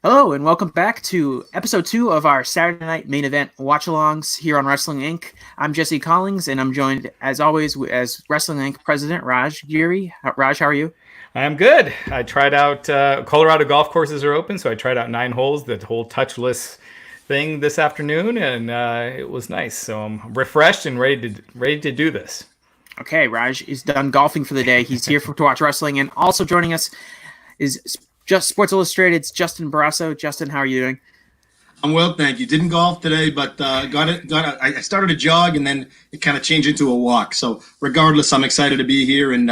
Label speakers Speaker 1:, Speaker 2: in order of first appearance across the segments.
Speaker 1: Hello and welcome back to episode 2 of our Saturday night main event watch-alongs here on Wrestling Inc. I'm Jesse Collings and I'm joined as always as Wrestling Inc. President Raj Giri. Raj, how are you?
Speaker 2: I'm good. I tried out Colorado golf courses are open, so I tried out 9 holes, the whole touchless thing this afternoon, and it was nice. So I'm refreshed and ready to do this.
Speaker 1: Okay, Raj is done golfing for the day. He's here to watch wrestling, and also joining us is just Sports Illustrated's Justin Barrasso. Justin, how are you doing?
Speaker 3: I'm well, thank you. Didn't golf today, but I started a jog and then it kind of changed into a walk. So regardless, I'm excited to be here and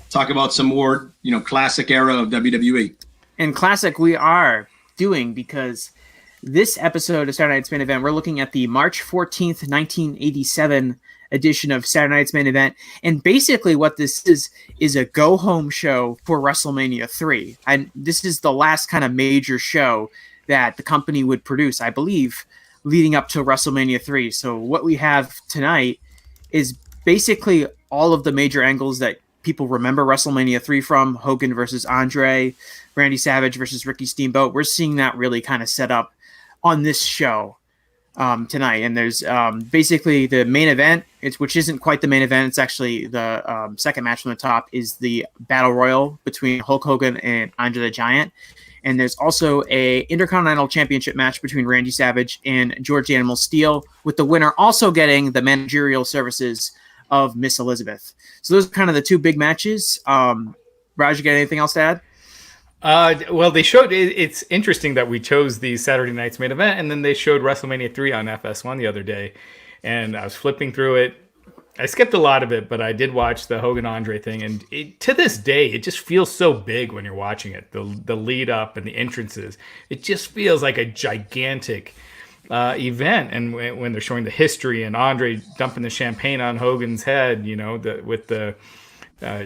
Speaker 3: talk about some more, classic era of WWE.
Speaker 1: And classic we are doing because this episode of Saturday Night's Main Event, we're looking at the March 14th, 1987 edition of Saturday Night's Main Event. And basically what this is a go-home show for WrestleMania 3. And this is the last kind of major show that the company would produce, I believe, leading up to WrestleMania 3. So what we have tonight is basically all of the major angles that people remember WrestleMania 3 from. Hogan versus Andre, Randy Savage versus Ricky Steamboat. We're seeing that really kind of set up on this show tonight. And there's basically the main event, which isn't quite the main event. It's actually the second match from the top is the Battle Royal between Hulk Hogan and Andre the Giant. And there's also a Intercontinental Championship match between Randy Savage and George the Animal Steele, with the winner also getting the managerial services of Miss Elizabeth. So those are kind of the two big matches. Raj, you got anything else to add?
Speaker 2: Well, they showed it's interesting that we chose the Saturday night's main event, and then they showed WrestleMania 3 on FS1 the other day, and I was flipping through it. I skipped a lot of it, but I did watch the Hogan Andre thing, and to this day, it just feels so big when you're watching it. The lead up and the entrances, it just feels like a gigantic event. And when they're showing the history and Andre dumping the champagne on Hogan's head, with the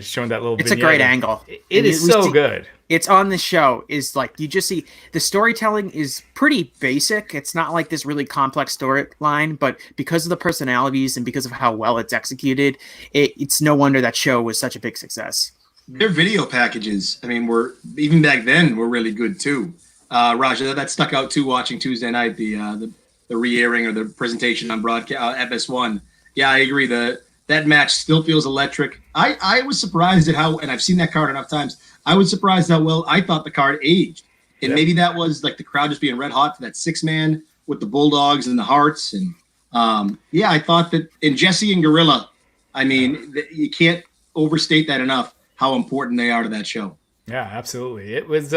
Speaker 2: showing that little.
Speaker 1: It's vignette. A great angle.
Speaker 2: It is so good.
Speaker 1: It's on the show is like, you just see the storytelling is pretty basic. It's not like this really complex storyline, but because of the personalities and because of how well it's executed, it's no wonder that show was such a big success.
Speaker 3: Their video packages, were even back then were really good too. Raj, that stuck out too watching Tuesday night, the re-airing or the presentation on broadcast FS1. Yeah, I agree. That match still feels electric. I was surprised at how, and I've seen that card enough times, I was surprised how well I thought the card aged. And maybe that was like the crowd just being red hot for that 6-man with the Bulldogs and the Hearts. And I thought that, and Jesse and Gorilla, you can't overstate that enough, how important they are to that show.
Speaker 2: Yeah, absolutely. It was,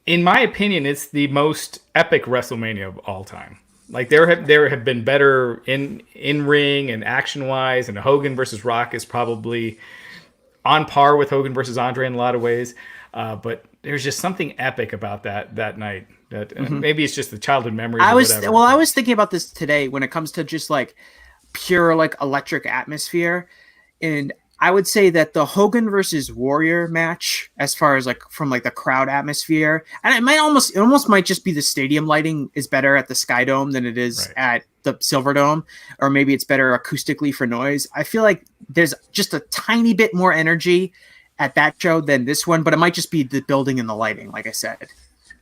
Speaker 2: in my opinion, it's the most epic WrestleMania of all time. Like there have been better in ring and action wise, and Hogan versus Rock is probably on par with Hogan versus Andre in a lot of ways. But there's just something epic about that night. That maybe it's just the childhood memories.
Speaker 1: I was thinking about this today when it comes to just like pure like electric atmosphere, and I would say that the Hogan versus Warrior match, as far as like from like the crowd atmosphere, and it almost might just be the stadium lighting is better at the Sky Dome than it is at the Silver Dome, or maybe it's better acoustically for noise. I feel like there's just a tiny bit more energy at that show than this one, but it might just be the building and the lighting, like I said.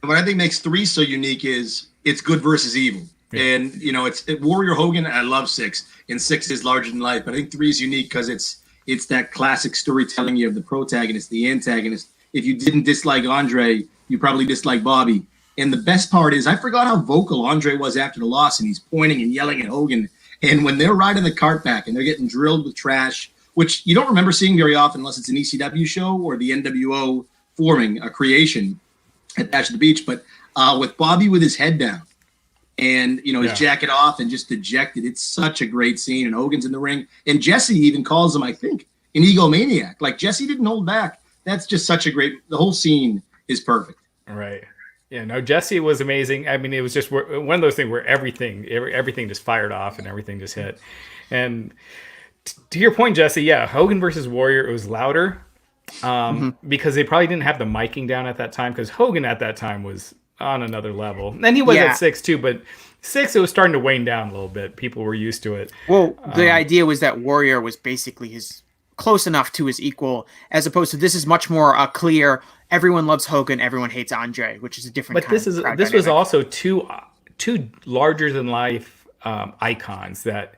Speaker 3: What I think makes 3 so unique is it's good versus evil. Yeah. And, it's Warrior Hogan, and I love 6, and 6 is larger than life, but I think 3 is unique because it's that classic storytelling. You have the protagonist, the antagonist. If you didn't dislike Andre, you probably dislike Bobby. And the best part is I forgot how vocal Andre was after the loss, and he's pointing and yelling at Hogan. And when they're riding the cart back and they're getting drilled with trash, which you don't remember seeing very often unless it's an ECW show or the NWO forming a creation at Bash at the Beach. But with Bobby with his head down and, his jacket off and just dejected, it's such a great scene. And Hogan's in the ring. And Jesse even calls him, I think, an egomaniac. Like, Jesse didn't hold back. That's just such a great – the whole scene is perfect.
Speaker 2: Right. Yeah, no, Jesse was amazing. It was just one of those things where everything just fired off and everything just hit. And to your point, Jesse, yeah, Hogan versus Warrior, it was louder because they probably didn't have the miking down at that time, because Hogan at that time was on another level. And he was at 6 too, but 6, it was starting to wane down a little bit. People were used to it.
Speaker 1: Well, the idea was that Warrior was basically close enough to his equal, as opposed to this is much more a clear everyone loves Hogan, everyone hates Andre, which is a different.
Speaker 2: But
Speaker 1: kind
Speaker 2: this
Speaker 1: of
Speaker 2: is
Speaker 1: crowd
Speaker 2: this was
Speaker 1: dynamic.
Speaker 2: also two larger than life icons that.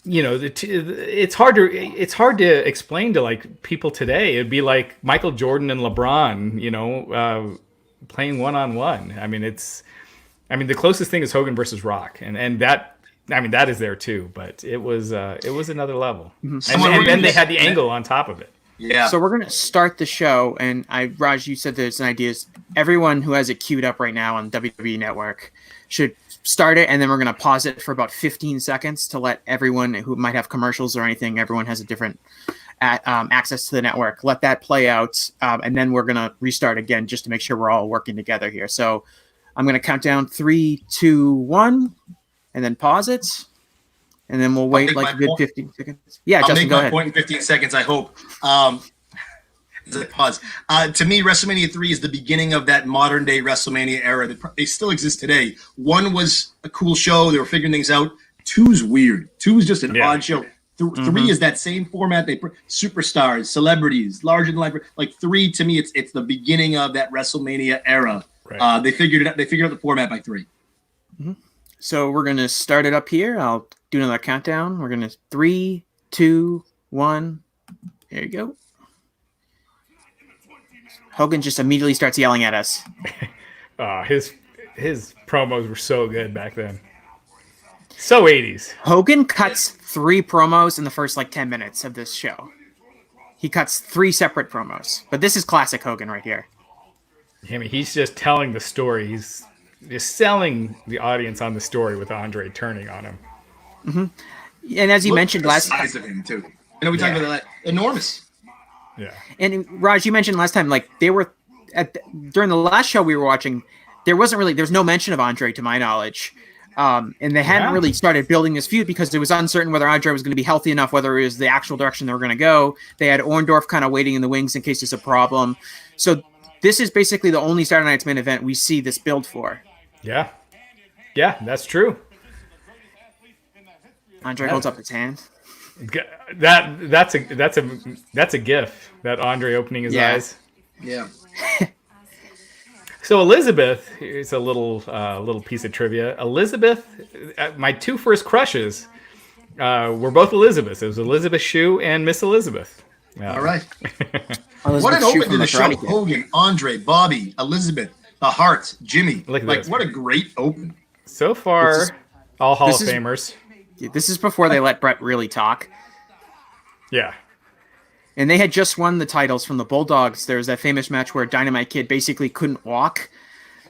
Speaker 2: It's hard to explain to like people today. It'd be like Michael Jordan and LeBron, playing one-on-one. I mean, the closest thing is Hogan versus Rock, and that, that is there too. But it was another level, and then they had the angle on top of it.
Speaker 3: Yeah.
Speaker 1: So we're gonna start the show, and Raj, you said there's an idea. Everyone who has it queued up right now on WWE Network should start it, and then we're gonna pause it for about 15 seconds to let everyone who might have commercials or anything. Everyone has a different access to the network. Let that play out, and then we're gonna restart again just to make sure we're all working together here. So I'm gonna count down 3, 2, 1, and then pause it. And then we'll wait like a good 15 seconds. Yeah,
Speaker 3: I'll
Speaker 1: Justin,
Speaker 3: make
Speaker 1: go
Speaker 3: my
Speaker 1: ahead.
Speaker 3: point in 15 seconds, I hope. As I pause. To me, WrestleMania 3 is the beginning of that modern day WrestleMania era. They still exist today. 1 was a cool show. They were figuring things out. 2's weird. 2 is just an odd show. 3 is that same format. They superstars, celebrities, larger than life. Like 3, to me, it's the beginning of that WrestleMania era.
Speaker 2: Right.
Speaker 3: They figured it out. They figured out the format by 3.
Speaker 1: So we're going to start it up here. I'll do another countdown. We're going to 3, 2, 1. There you go. Hogan just immediately starts yelling at us.
Speaker 2: His promos were so good back then. So 80s.
Speaker 1: Hogan cuts 3 promos in the first 10 minutes of this show. He cuts 3 separate promos. But this is classic Hogan right here.
Speaker 2: I mean, he's just telling the story. He's just selling the audience on the story with Andre turning on him.
Speaker 1: Mm-hmm. And as you mentioned last time,
Speaker 3: the size of him too. I know we talked about that. Enormous.
Speaker 2: Yeah.
Speaker 1: And Raj, you mentioned last time, they were during the last show we were watching, there's no mention of Andre to my knowledge. And they hadn't really started building this feud because it was uncertain whether Andre was going to be healthy enough, whether it was the actual direction they were going to go. They had Orndorff kind of waiting in the wings in case there's a problem. So this is basically the only Saturday Night's Main Event we see this build for.
Speaker 2: Yeah. Yeah, that's true.
Speaker 1: Andre holds up his hand.
Speaker 2: That's a gif, that Andre opening his eyes.
Speaker 3: Yeah.
Speaker 2: So Elizabeth, here's a little piece of trivia. Elizabeth, my 2 first crushes were both Elizabeths. It was Elizabeth Shue and Miss Elizabeth.
Speaker 3: All right.
Speaker 1: What
Speaker 3: an open to the show. Hogan, Andre, Bobby, Elizabeth, the Harts, Jimmy.
Speaker 2: Look at this.
Speaker 3: What a great open.
Speaker 2: So far, all Hall of Famers.
Speaker 1: This is before they let Brett really talk.
Speaker 2: Yeah.
Speaker 1: And they had just won the titles from the Bulldogs. There was that famous match where Dynamite Kid basically couldn't walk.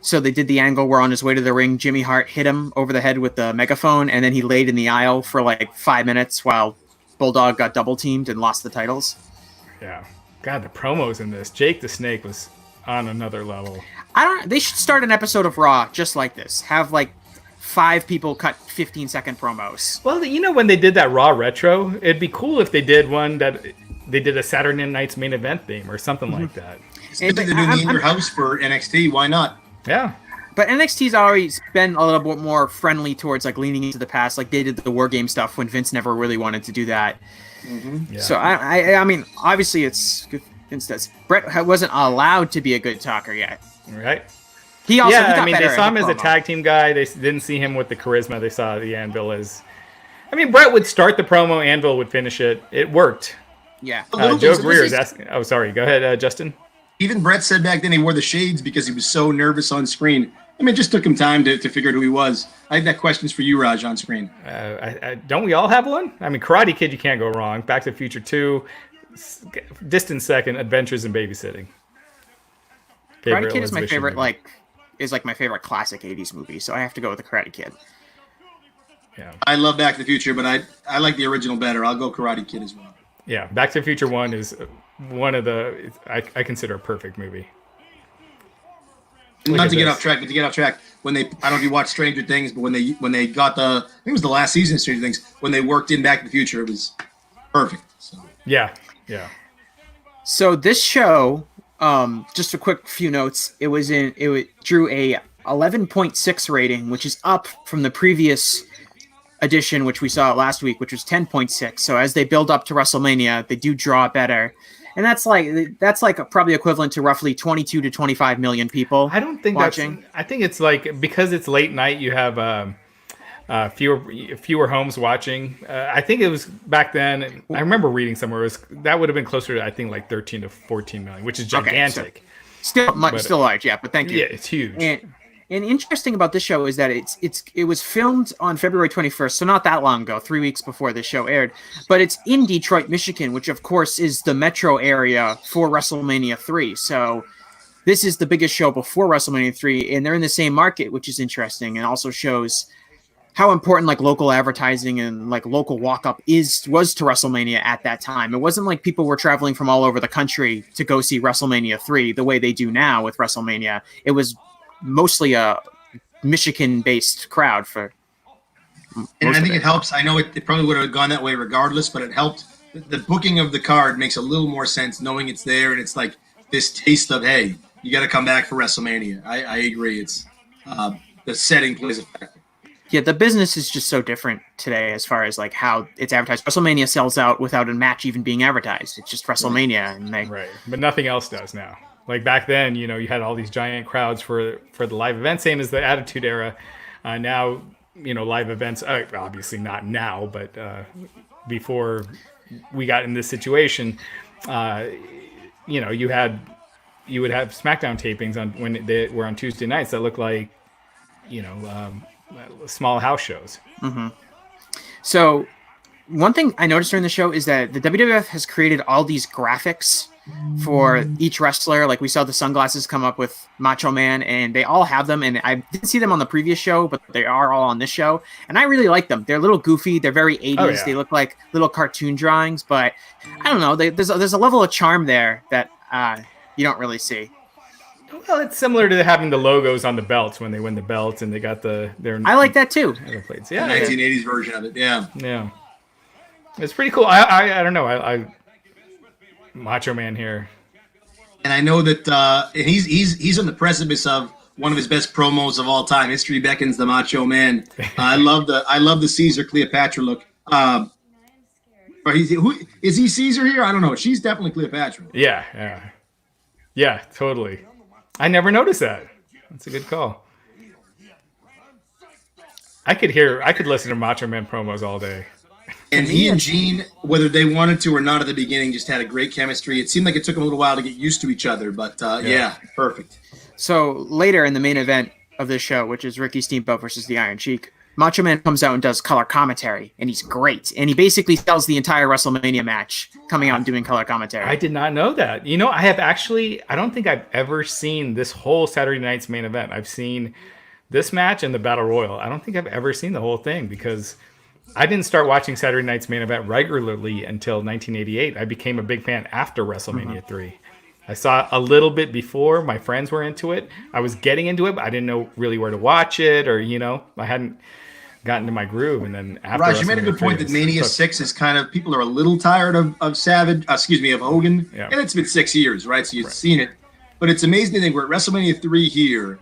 Speaker 1: So they did the angle where on his way to the ring, Jimmy Hart hit him over the head with the megaphone, and then he laid in the aisle for 5 minutes while Bulldog got double teamed and lost the titles.
Speaker 2: Yeah. God, the promos in this. Jake the Snake was on another level.
Speaker 1: They should start an episode of Raw just like this. Have 5 people cut 15-second promos.
Speaker 2: Well, when they did that Raw Retro, it'd be cool if they did one that they did a Saturday Night's Main Event theme or something like that.
Speaker 3: They're doing the In Your House for NXT. Why not?
Speaker 2: Yeah.
Speaker 1: But NXT's always been a little bit more friendly towards leaning into the past. They did the War Game stuff when Vince never really wanted to do that.
Speaker 3: Mm-hmm.
Speaker 2: Yeah.
Speaker 1: So I mean, obviously it's good. Vince Brett wasn't allowed to be a good talker yet.
Speaker 2: Right.
Speaker 1: He also
Speaker 2: they saw him as a tag team guy. They didn't see him with the charisma. They saw the Anvil as. I mean, Brett would start the promo, Anvil would finish it. It worked.
Speaker 1: Yeah.
Speaker 2: Joe Greer is asking. Oh, sorry. Go ahead, Justin.
Speaker 3: Even Brett said back then he wore the shades because he was so nervous on screen. I mean, it just took him time to figure out who he was. I have that questions for you, Raj, on screen.
Speaker 2: Don't we all have one? I mean, Karate Kid, you can't go wrong. Back to the Future 2, distant second, Adventures in Babysitting.
Speaker 1: Karate Kid is my favorite, my favorite classic 80s movie, so I have to go with the Karate Kid.
Speaker 2: Yeah.
Speaker 3: I love Back to the Future, but I like the original better. I'll go Karate Kid as well.
Speaker 2: Yeah, Back to the Future 1 is one of the, I consider a perfect movie.
Speaker 3: Not to get off track, but to get off track, when they, I don't know if you watched Stranger Things, but when they got I think it was the last season of Stranger Things, when they worked in Back to the Future, it was perfect. So.
Speaker 2: Yeah.
Speaker 1: So this show, just a quick few notes. It drew a 11.6 rating, which is up from the previous edition, which we saw last week, which was 10.6. So as they build up to WrestleMania, they do draw better. And that's like probably equivalent to roughly 22 to 25 million people.
Speaker 2: I don't think
Speaker 1: watching.
Speaker 2: I think it's like, because it's late night, you have fewer homes watching. I think it was back then. I remember reading somewhere that would have been closer to, I think, like 13 to 14 million, which is gigantic.
Speaker 1: Okay, so still large, yeah. But thank you.
Speaker 2: Yeah, it's huge.
Speaker 1: And interesting about this show is that it was filmed on February 21st, so not that long ago, 3 weeks before this show aired. But it's in Detroit, Michigan, which of course is the metro area for WrestleMania 3. So this is the biggest show before WrestleMania 3, and they're in the same market, which is interesting, and also shows how important like local advertising and like local walk-up was to WrestleMania at that time. It wasn't like people were traveling from all over the country to go see WrestleMania 3 the way they do now with WrestleMania. It was mostly a Michigan-based crowd for.
Speaker 3: And I think it helps. I know it probably would have gone that way regardless, but it helped. The booking of the card makes a little more sense knowing it's there, and it's like this taste of, hey, you got to come back for WrestleMania. I agree. It's the setting plays a factor.
Speaker 1: Yeah, the business is just so different today as far as like how it's advertised. WrestleMania sells out without a match even being advertised. It's just WrestleMania, and
Speaker 2: right, but nothing else does now. Like back then, you had all these giant crowds for the live event, same as the Attitude Era. Now, live events, obviously not now, but before we got in this situation, you would have SmackDown tapings when they were on Tuesday nights that looked like, small house shows.
Speaker 1: Mm-hmm. So one thing I noticed during the show is that the WWF has created all these graphics for each wrestler. Like we saw the sunglasses come up with Macho Man, and they all have them. And I didn't see them on the previous show, but they are all on this show. And I really like them. They're a little goofy. They're very 80s. Oh, yeah. They look like little cartoon drawings, but I don't know. There's a level of charm there that you don't really see.
Speaker 2: Well, it's similar to having the logos on the belts when they win the belts, and they got their.
Speaker 1: I like that too.
Speaker 3: Plates. Yeah, the 1980s version of it. Yeah,
Speaker 2: yeah, it's pretty cool. I don't know. I Macho Man here,
Speaker 3: and I know that he's on the precipice of one of his best promos of all time. History beckons the Macho Man. I love the Caesar Cleopatra look. Is he Caesar here? I don't know. She's definitely Cleopatra.
Speaker 2: Yeah, totally. I never noticed that. That's a good call. I could listen to Macho Man promos all day.
Speaker 3: And he and Gene, whether they wanted to or not at the beginning, just had a great chemistry. It seemed like it took them a little while to get used to each other, but yeah, perfect.
Speaker 1: So later in the main event of this show, which is Ricky Steamboat versus the Iron Sheik, Macho Man comes out and does color commentary, and he's great. And he basically sells the entire WrestleMania match coming out and doing color commentary.
Speaker 2: I did not know that. I don't think I've ever seen this whole Saturday night's main event. I've seen this match and the Battle Royal. I don't think I've ever seen the whole thing because I didn't start watching Saturday night's main event regularly until 1988. I became a big fan after WrestleMania 3. I saw a little bit before. My friends were into it. I was getting into it, but I didn't know really where to watch it, or I hadn't gotten to my groove. And then after
Speaker 3: Raj, you made a good point that Mania 6 is kind of, people are a little tired of Hogan. Yeah. And it's been 6 years, right? So you've seen it. But it's amazing to think we're at WrestleMania 3 here.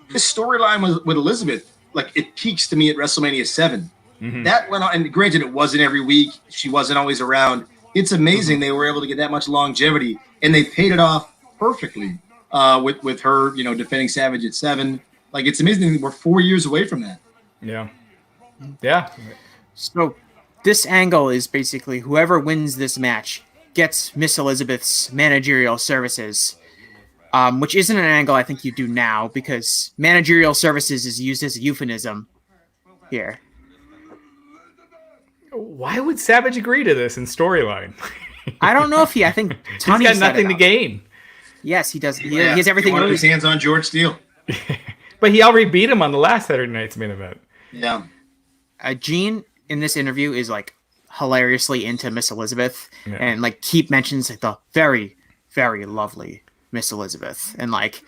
Speaker 3: This storyline with Elizabeth, like it peaks to me at WrestleMania 7. Mm-hmm. That went on, and granted, it wasn't every week. She wasn't always around. It's amazing they were able to get that much longevity, and they paid it off perfectly with her, defending Savage at 7. Like, it's amazing we're 4 years away from that.
Speaker 2: Yeah. Yeah.
Speaker 1: So this angle is basically whoever wins this match gets Miss Elizabeth's managerial services, which isn't an angle I think you do now because managerial services is used as a euphemism here.
Speaker 2: Why would Savage agree to this in storyline?
Speaker 1: I don't know if I think Tony
Speaker 2: he's got nothing to gain.
Speaker 1: Yes, he does. He has everything.
Speaker 3: He wanted his hands on George Steele.
Speaker 2: But he already beat him on the last Saturday night's main event.
Speaker 3: Yeah.
Speaker 1: Gene in this interview is like hilariously into Miss Elizabeth and like mentions like the very, very lovely Miss Elizabeth, and like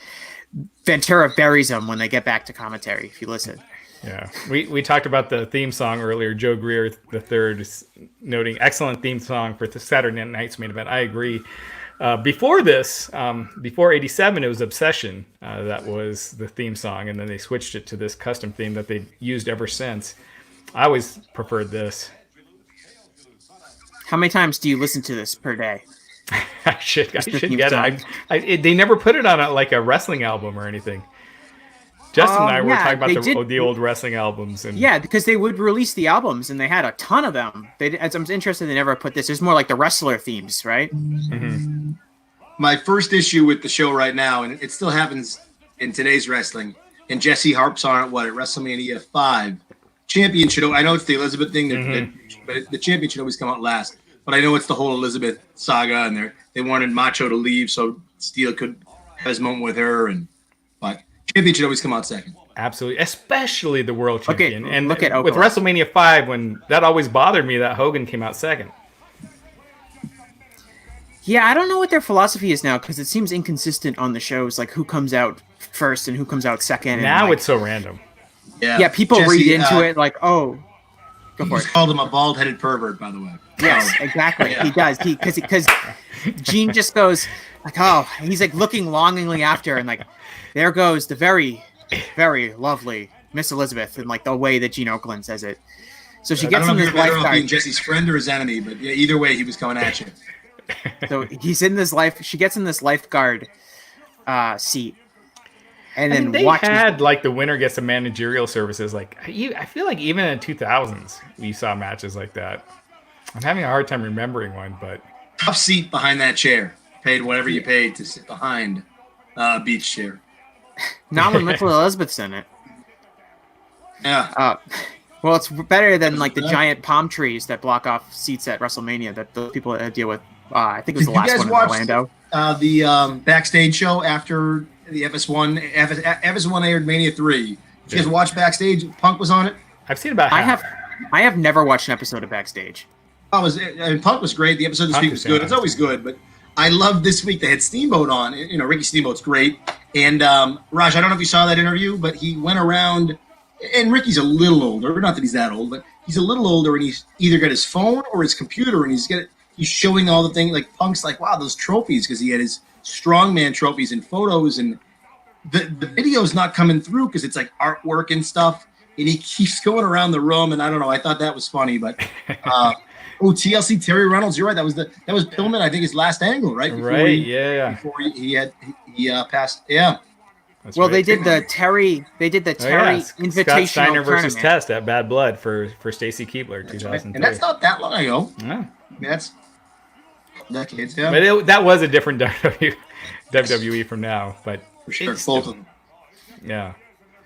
Speaker 1: Ventura buries him when they get back to commentary. If you listen.
Speaker 2: Yeah, we talked about the theme song earlier. Joe Greer III is noting excellent theme song for the Saturday night's main event. I agree. Before this, before '87, it was Obsession. That was the theme song, and then they switched it to this custom theme that they've used ever since. I always preferred this.
Speaker 1: How many times do you listen to this per day?
Speaker 2: I should get it. They never put it on a wrestling album or anything. Justin and I were talking about the old wrestling albums. And
Speaker 1: yeah, because they would release the albums, and they had a ton of them. I'm interested they never put this. It's more like the wrestler themes, right?
Speaker 2: Mm-hmm.
Speaker 3: My first issue with the show right now, and it still happens in today's wrestling, and Jesse harps on it, at WrestleMania 5. Champion should, I know it's the Elizabeth thing, but the champion should always come out last. But I know it's the whole Elizabeth saga, and they wanted Macho to leave so Steel could have his moment with her, but champion should always come out second.
Speaker 2: Absolutely, especially the world champion.
Speaker 1: Okay,
Speaker 2: and
Speaker 1: with
Speaker 2: WrestleMania 5, when that always bothered me that Hogan came out second.
Speaker 1: Yeah, I don't know what their philosophy is now, because it seems inconsistent on the shows, like who comes out first and who comes out second.
Speaker 2: Now it's so random.
Speaker 1: Yeah, people read into it like, oh, go for it.
Speaker 3: Called him a bald-headed pervert, by the way.
Speaker 1: Yes, exactly. Yeah. He does. Because Gene just goes like, oh, and he's like looking longingly after, and like, there goes the very, very lovely Miss Elizabeth, in like the way that Gene Okerlund says it. So she gets in this lifeguard.
Speaker 3: Being Jesse's friend or his enemy, but yeah, either way, he was coming at you.
Speaker 1: So he's in this She gets in this lifeguard seat. And then
Speaker 2: they had like the winner gets the managerial services. Like I feel like even in the 2000s we saw matches like that. I'm having a hard time remembering one, but
Speaker 3: tough seat behind that chair. Paid whatever you paid to sit behind a beach chair.
Speaker 1: Not when Michael Elizabeth's in it.
Speaker 3: Yeah.
Speaker 1: Well, it's better than like the giant palm trees that block off seats at WrestleMania that the people deal with. I think it was the last one in Orlando.
Speaker 3: The backstage show after the FS1. FS1 aired Mania 3. Did you guys watch backstage? Punk was on it.
Speaker 2: I've seen about half.
Speaker 1: I have never watched an episode of Backstage.
Speaker 3: Punk was great. The episode this week was good. It's always good, but I love this week they had Steamboat on. You know, Ricky Steamboat's great. And Raj, I don't know if you saw that interview, but he went around, and Ricky's a little older. Not that he's that old, but he's a little older, and he's either got his phone or his computer, and he's showing all the things. Like Punk's like, wow, those trophies, because he had his strongman trophies and photos, and the video's not coming through because it's like artwork and stuff, and he keeps going around the room, and I don't know. I thought that was funny, but. TLC Terry Reynolds, you're right. That was Pillman. I think his last angle, right? Before he passed. Yeah.
Speaker 2: That's
Speaker 1: well,
Speaker 2: right.
Speaker 1: they did the Terry Invitational
Speaker 2: Scott Steiner versus
Speaker 1: tournament.
Speaker 2: Test at Bad Blood for Stacy Keibler, 2003.
Speaker 3: Right. And that's not that long ago.
Speaker 2: Yeah.
Speaker 3: I mean, that's decades. Yeah.
Speaker 2: But that was a different WWE from now. But
Speaker 3: for sure, both of them.
Speaker 2: Yeah.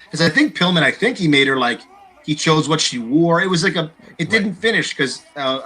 Speaker 3: Because I think Pillman, he made her like. He chose what she wore. It was like it didn't finish because
Speaker 1: well,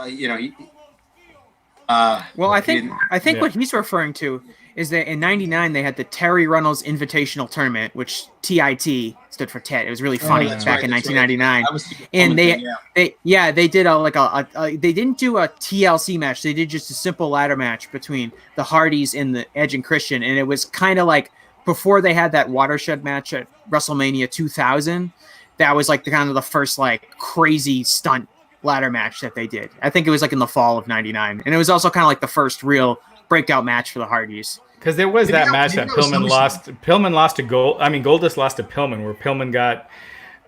Speaker 1: I think what he's referring to is that in '99 they had the Terry Reynolds Invitational Tournament, which TIT stood for Ted. It was really funny back in 1999. Right. And they did they didn't do a TLC match. They did just a simple ladder match between the Hardys and the Edge and Christian, and it was kind of like before they had that watershed match at WrestleMania 2000. That was like the first like crazy stunt ladder match that they did. I think it was like in the fall of '99, and it was also kind of like the first real breakout match for the Hardys.
Speaker 2: Because there was that match that Pillman lost. Pillman lost to Gold. I mean, Goldust lost to Pillman, where Pillman got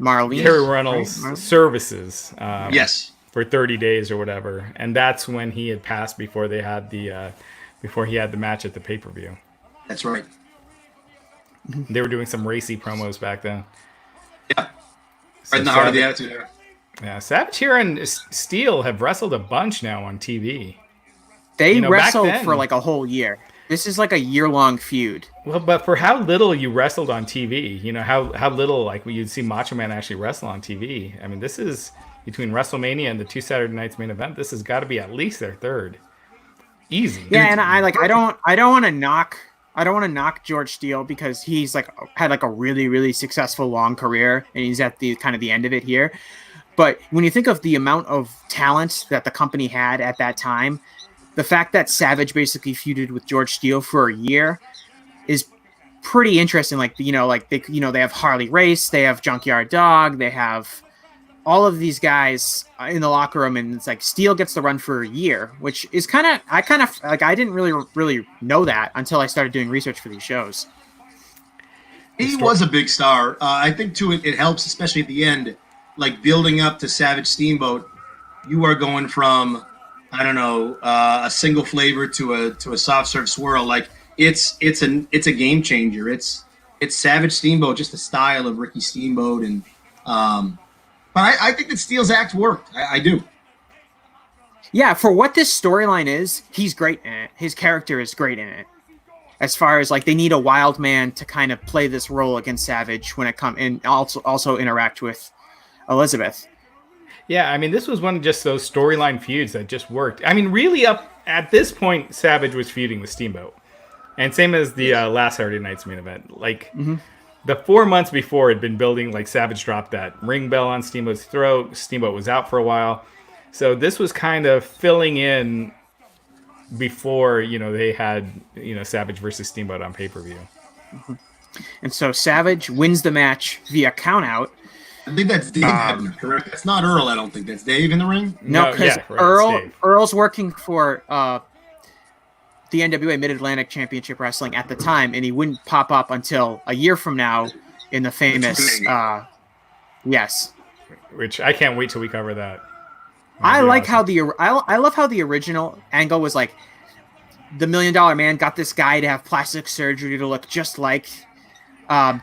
Speaker 2: Terry Reynolds' services.
Speaker 3: Yes,
Speaker 2: for 30 days or whatever, and that's when he had passed before they had before he had the match at the pay-per-view.
Speaker 3: That's right.
Speaker 2: They were doing some racy promos back then.
Speaker 3: Yeah. Right in the heart of the Attitude Era.
Speaker 2: Yeah, Savage here and Steel have wrestled a bunch now on TV.
Speaker 1: They wrestled for like a whole year. This is like a year-long feud.
Speaker 2: Well, but for how little you wrestled on TV, how little like you'd see Macho Man actually wrestle on TV. I mean, this is between WrestleMania and the 2 Saturday Nights main event. This has got to be at least their third. Easy.
Speaker 1: Yeah, and I don't want to knock George Steele because he's had a really, really successful long career and he's at the kind of the end of it here. But when you think of the amount of talent that the company had at that time, the fact that Savage basically feuded with George Steele for a year is pretty interesting. They have Harley Race, they have Junkyard Dog, they have all of these guys in the locker room, and it's like Steele gets the run for a year, which is I didn't really know that until I started doing research for these shows.
Speaker 3: He was a big star. I think too it helps, especially at the end, like building up to Savage Steamboat. You are going from I don't know, a single flavor to a soft serve swirl. Like it's a game changer. It's Savage Steamboat, just the style of Ricky Steamboat, and but I think that Steele's act worked. I do.
Speaker 1: Yeah, for what this storyline is, he's great in it. His character is great in it. As far as like they need a wild man to kind of play this role against Savage when it comes, and also interact with Elizabeth.
Speaker 2: Yeah, I mean, this was one of just those storyline feuds that just worked. I mean, really, up at this point, Savage was feuding with Steamboat, and same as the last Saturday night's main event. Like the 4 months before, had been building. Like Savage dropped that ring bell on Steamboat's throat. Steamboat was out for a while, so this was kind of filling in before they had Savage versus Steamboat on pay-per-view.
Speaker 1: And so Savage wins the match via countout.
Speaker 3: I think that's Dave Hebner, correct? That's not Earl, I don't think. That's Dave in the ring?
Speaker 1: No, because Earl's working for the NWA Mid-Atlantic Championship Wrestling at the time, and he wouldn't pop up until a year from now in the famous yes.
Speaker 2: Which I can't wait till we cover that.
Speaker 1: I like how I love how the original angle was like the $1 Million Man got this guy to have plastic surgery to look just like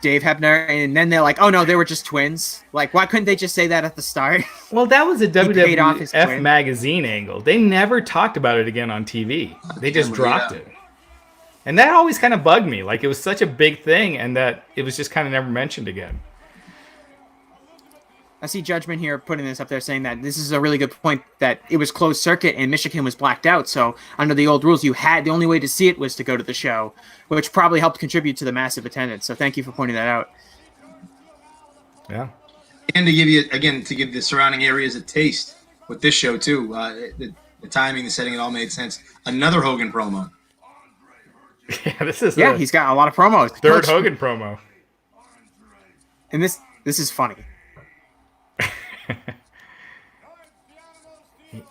Speaker 1: Dave Hebner, and then they're like, oh no, they were just twins. Like, why couldn't they just say that at the start?
Speaker 2: Well, that was a WWF magazine angle. They never talked about it again on TV. They just dropped it. And that always kind of bugged me. Like, it was such a big thing, and that it was just kind of never mentioned again.
Speaker 1: I see Judgment here putting this up there saying that this is a really good point, that it was closed circuit and Michigan was blacked out. So under the old rules, the only way to see it was to go to the show, which probably helped contribute to the massive attendance. So thank you for pointing that out.
Speaker 2: Yeah.
Speaker 3: And to give the surrounding areas a taste with this show too. The timing, the setting, it all made sense. Another Hogan promo.
Speaker 2: Yeah,
Speaker 1: he's got a lot of promos.
Speaker 2: Third Hogan promo.
Speaker 1: And this is funny.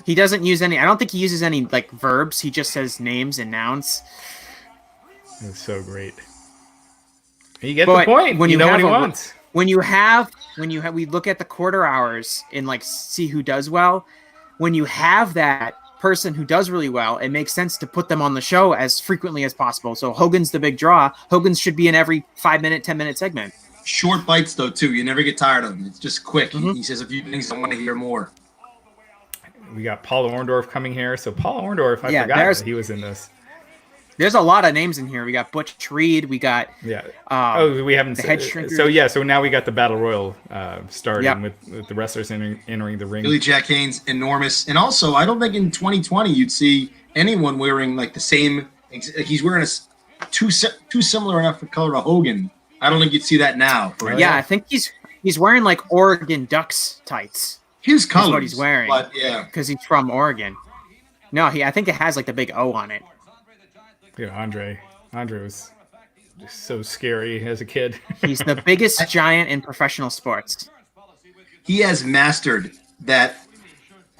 Speaker 1: He doesn't use any. I don't think he uses any like verbs. He just says names and nouns.
Speaker 2: It's so great. You get the point. When you know what he wants.
Speaker 1: When we look at the quarter hours and like see who does well. When you have that person who does really well, it makes sense to put them on the show as frequently as possible. So Hogan's the big draw. Hogan should be in every 5-minute, 10-minute segment.
Speaker 3: Short bites though too. You never get tired of them. It's just quick. He says a few things I want to hear more.
Speaker 2: We got Paul Orndorff coming here. So Paul Orndorff, I forgot that he was in this.
Speaker 1: There's a lot of names in here. We got Butch Reed. We got
Speaker 2: we haven't
Speaker 1: the head shrinker.
Speaker 2: So now we got the Battle Royal starting with the wrestlers entering the ring.
Speaker 3: Billy Jack Haynes, enormous, and also I don't think in 2020 you'd see anyone wearing like the same. He's wearing too similar enough for color to Hogan. I don't think you'd see that now.
Speaker 1: Right? Yeah, I think he's wearing like Oregon Ducks tights.
Speaker 3: His colors,
Speaker 1: is what he's wearing,
Speaker 3: but yeah,
Speaker 1: because he's from Oregon. No, I think it has like the big O on it.
Speaker 2: Yeah, Andre was just so scary as a kid.
Speaker 1: He's the biggest giant in professional sports.
Speaker 3: He has mastered that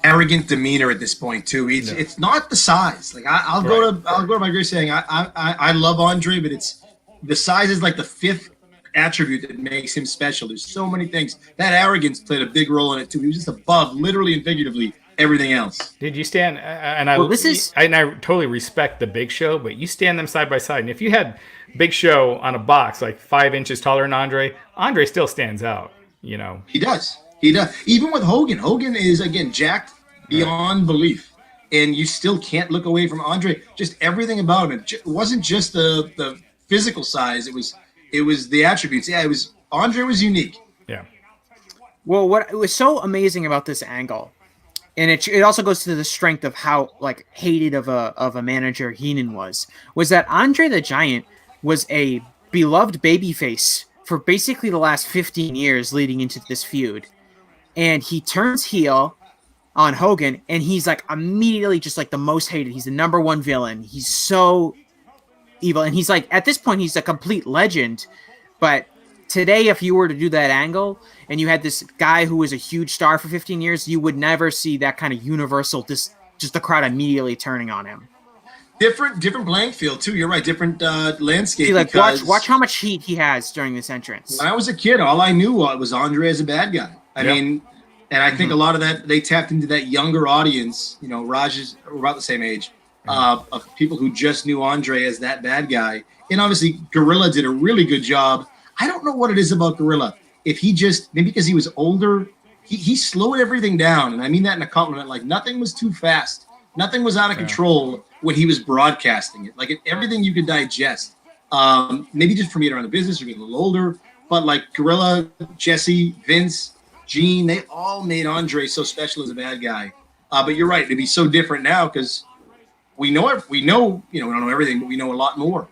Speaker 3: arrogant demeanor at this point too. It's not the size. Like I'll go to my grave saying I love Andre, but it's the size is like the fifth attribute that makes him special. There's so many things. That arrogance played a big role in it too. He was just above, literally and figuratively, everything else.
Speaker 2: Did you stand? I totally respect the Big Show, but you stand them side by side. And if you had Big Show on a box like 5 inches taller than Andre still stands out. You know,
Speaker 3: he does. Even with Hogan. Hogan is again jacked beyond belief, and you still can't look away from Andre. Just everything about him. It wasn't just the physical size. It was the attributes. Yeah, Andre was unique.
Speaker 2: Yeah.
Speaker 1: Well, what was so amazing about this angle, and it also goes to the strength of how like hated of a manager Heenan was that Andre the Giant was a beloved babyface for basically the last 15 years leading into this feud, and he turns heel on Hogan, and he's like immediately just like the most hated. He's the number one villain. He's so evil, and he's like at this point he's a complete legend. But today, if you were to do that angle and you had this guy who was a huge star for 15 years, you would never see that kind of universal just the crowd immediately turning on him.
Speaker 3: Different playing field too. You're right. Different landscape.
Speaker 1: See, like watch how much heat he has during this entrance.
Speaker 3: When I was a kid, all I knew was Andre as a bad guy. I mean, And I think a lot of that, they tapped into that younger audience. You know, Raj is about the same age, of people who just knew Andre as that bad guy. And obviously, Gorilla did a really good job. I don't know what it is about Gorilla. If he just, maybe because he was older, he slowed everything down. And I mean that in a compliment. Like, nothing was too fast. Nothing was out of control when he was broadcasting it. Like, everything you could digest. Maybe just from being around the business or getting a little older. But like Gorilla, Jesse, Vince, Gene, they all made Andre so special as a bad guy. But you're right, it'd be so different now because we know, you know, we don't know everything, but we know a lot more.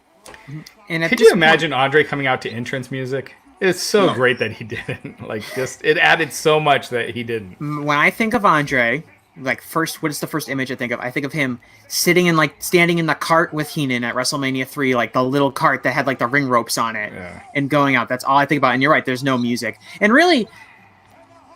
Speaker 2: And could you imagine Andre coming out to entrance music? It's so great that he didn't. Like, just it added so much that he didn't.
Speaker 1: When I think of Andre, like, first, what is the first image I think of? I think of him standing in the cart with Heenan at WrestleMania 3, like the little cart that had like the ring ropes on it, and going out. That's all I think about. And you're right, there's no music. And really,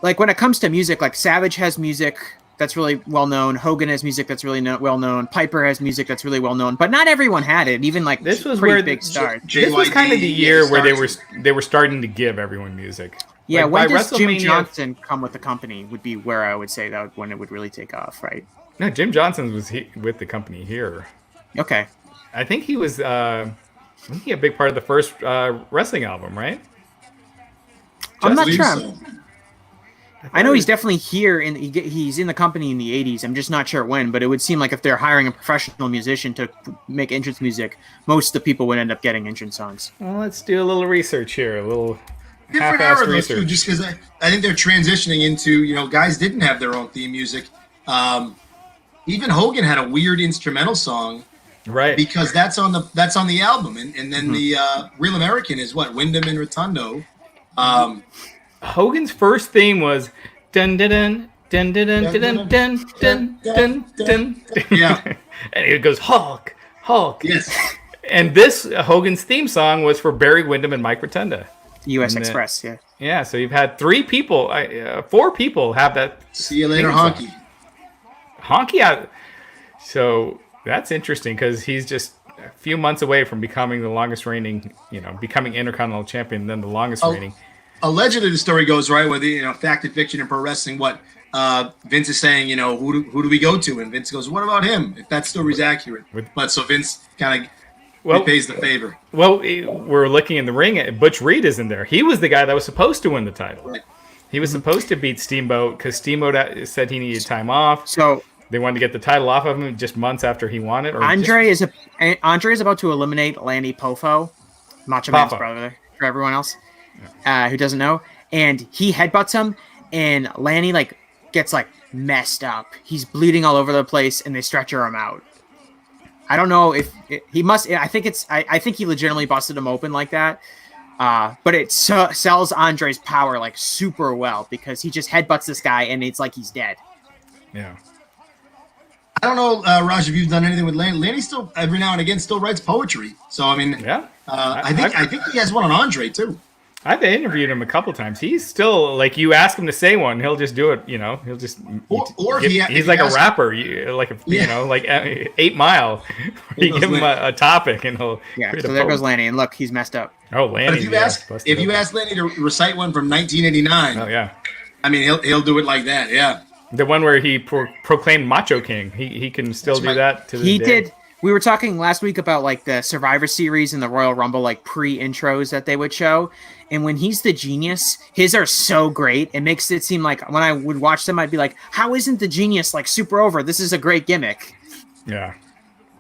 Speaker 1: like, when it comes to music, like, Savage has music that's really well known. Hogan has music that's really well known. Piper has music that's really well known. But not everyone had it. Even like
Speaker 2: this was
Speaker 1: pretty
Speaker 2: where
Speaker 1: big stars.
Speaker 2: This was kind of the year where they were starting to give everyone music.
Speaker 1: Yeah,
Speaker 2: like,
Speaker 1: when does Jim Johnson come with the company would be where I would say that when it would really take off, right?
Speaker 2: No, Jim Johnson was with the company here.
Speaker 1: Okay.
Speaker 2: I think he was a big part of the first wrestling album, right?
Speaker 1: I'm not sure. I know he's definitely here, and he's in the company in the 80s. I'm just not sure when, but it would seem like if they're hiring a professional musician to make entrance music, most of the people would end up getting entrance songs.
Speaker 2: Well, let's do a little research here, a little
Speaker 3: different era though, too, just because I think they're transitioning into, you know, guys didn't have their own theme music. Even Hogan had a weird instrumental song,
Speaker 2: right?
Speaker 3: Because that's on the album, and then the Real American is what, Wyndham and Rotundo.
Speaker 2: Hogan's first theme was dun dun dun dun dun dun dun dun dun dun dun.
Speaker 3: Yeah,
Speaker 2: and it goes Hulk.
Speaker 3: Yes.
Speaker 2: And this Hogan's theme song was for Barry Windham and Mike Rotunda.
Speaker 1: U.S. Express, yeah.
Speaker 2: Yeah, so you've had 4 people have that.
Speaker 3: See you later, Honky.
Speaker 2: Honky out. So that's interesting because he's just a few months away from becoming the longest reigning, becoming Intercontinental Champion, then the longest reigning.
Speaker 3: Allegedly, the story goes right with fact and fiction and pro wrestling. What Vince is saying, who do we go to? And Vince goes, "What about him?" If that story's accurate, but so Vince kind of repays the favor.
Speaker 2: Well, we're looking in the ring. Butch Reed is in there. He was the guy that was supposed to win the title.
Speaker 3: Right.
Speaker 2: He was supposed to beat Steamboat because Steamboat said he needed time off.
Speaker 1: So
Speaker 2: they wanted to get the title off of him just months after he won it.
Speaker 1: Andre is about to eliminate Lanny Poffo, Macho Man's brother, for everyone else who doesn't know, and he headbutts him, and Lanny gets messed up. He's bleeding all over the place, and they stretcher him out. I don't know if he must. I think he legitimately busted him open like that. But it sells Andre's power super well because he just headbutts this guy, and it's like he's dead.
Speaker 2: Yeah.
Speaker 3: I don't know, Raj, if you've done anything with Lanny. Lanny still every now and again still writes poetry. So I mean,
Speaker 2: yeah.
Speaker 3: I think he has one on Andre too.
Speaker 2: I've interviewed him a couple times. He's still you ask him to say one, he'll just do it. He'll just. He's like a rapper, 8 Mile. You give him a topic and he'll.
Speaker 1: Yeah. So there goes Lanny, and look, he's messed up.
Speaker 2: Oh, Lanny.
Speaker 3: If you ask Lanny to recite one from 1989.
Speaker 2: Oh yeah.
Speaker 3: I mean, he'll do it like that. Yeah.
Speaker 2: The one where he proclaimed Macho King. He can still do that to this day.
Speaker 1: He did. We were talking last week about the Survivor Series and the Royal Rumble pre-intros that they would show. And when he's the genius, his are so great. It makes it seem like when I would watch them, I'd be like, how isn't the genius super over? This is a great gimmick.
Speaker 2: Yeah.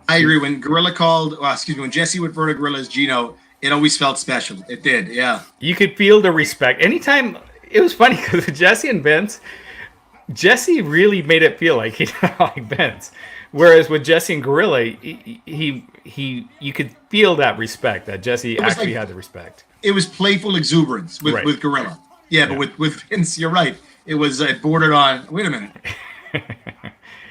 Speaker 3: I agree. When when Jesse would refer to Gorilla as Gino, it always felt special. It did. Yeah.
Speaker 2: You could feel the respect. Anytime, it was funny because with Jesse and Vince, Jesse really made it feel like he didn't like Vince. Whereas with Jesse and Gorilla, you could feel that respect, that Jesse actually had the respect.
Speaker 3: It was playful exuberance with Gorilla. Yeah, but with Vince, you're right. It was bordered on, wait a minute.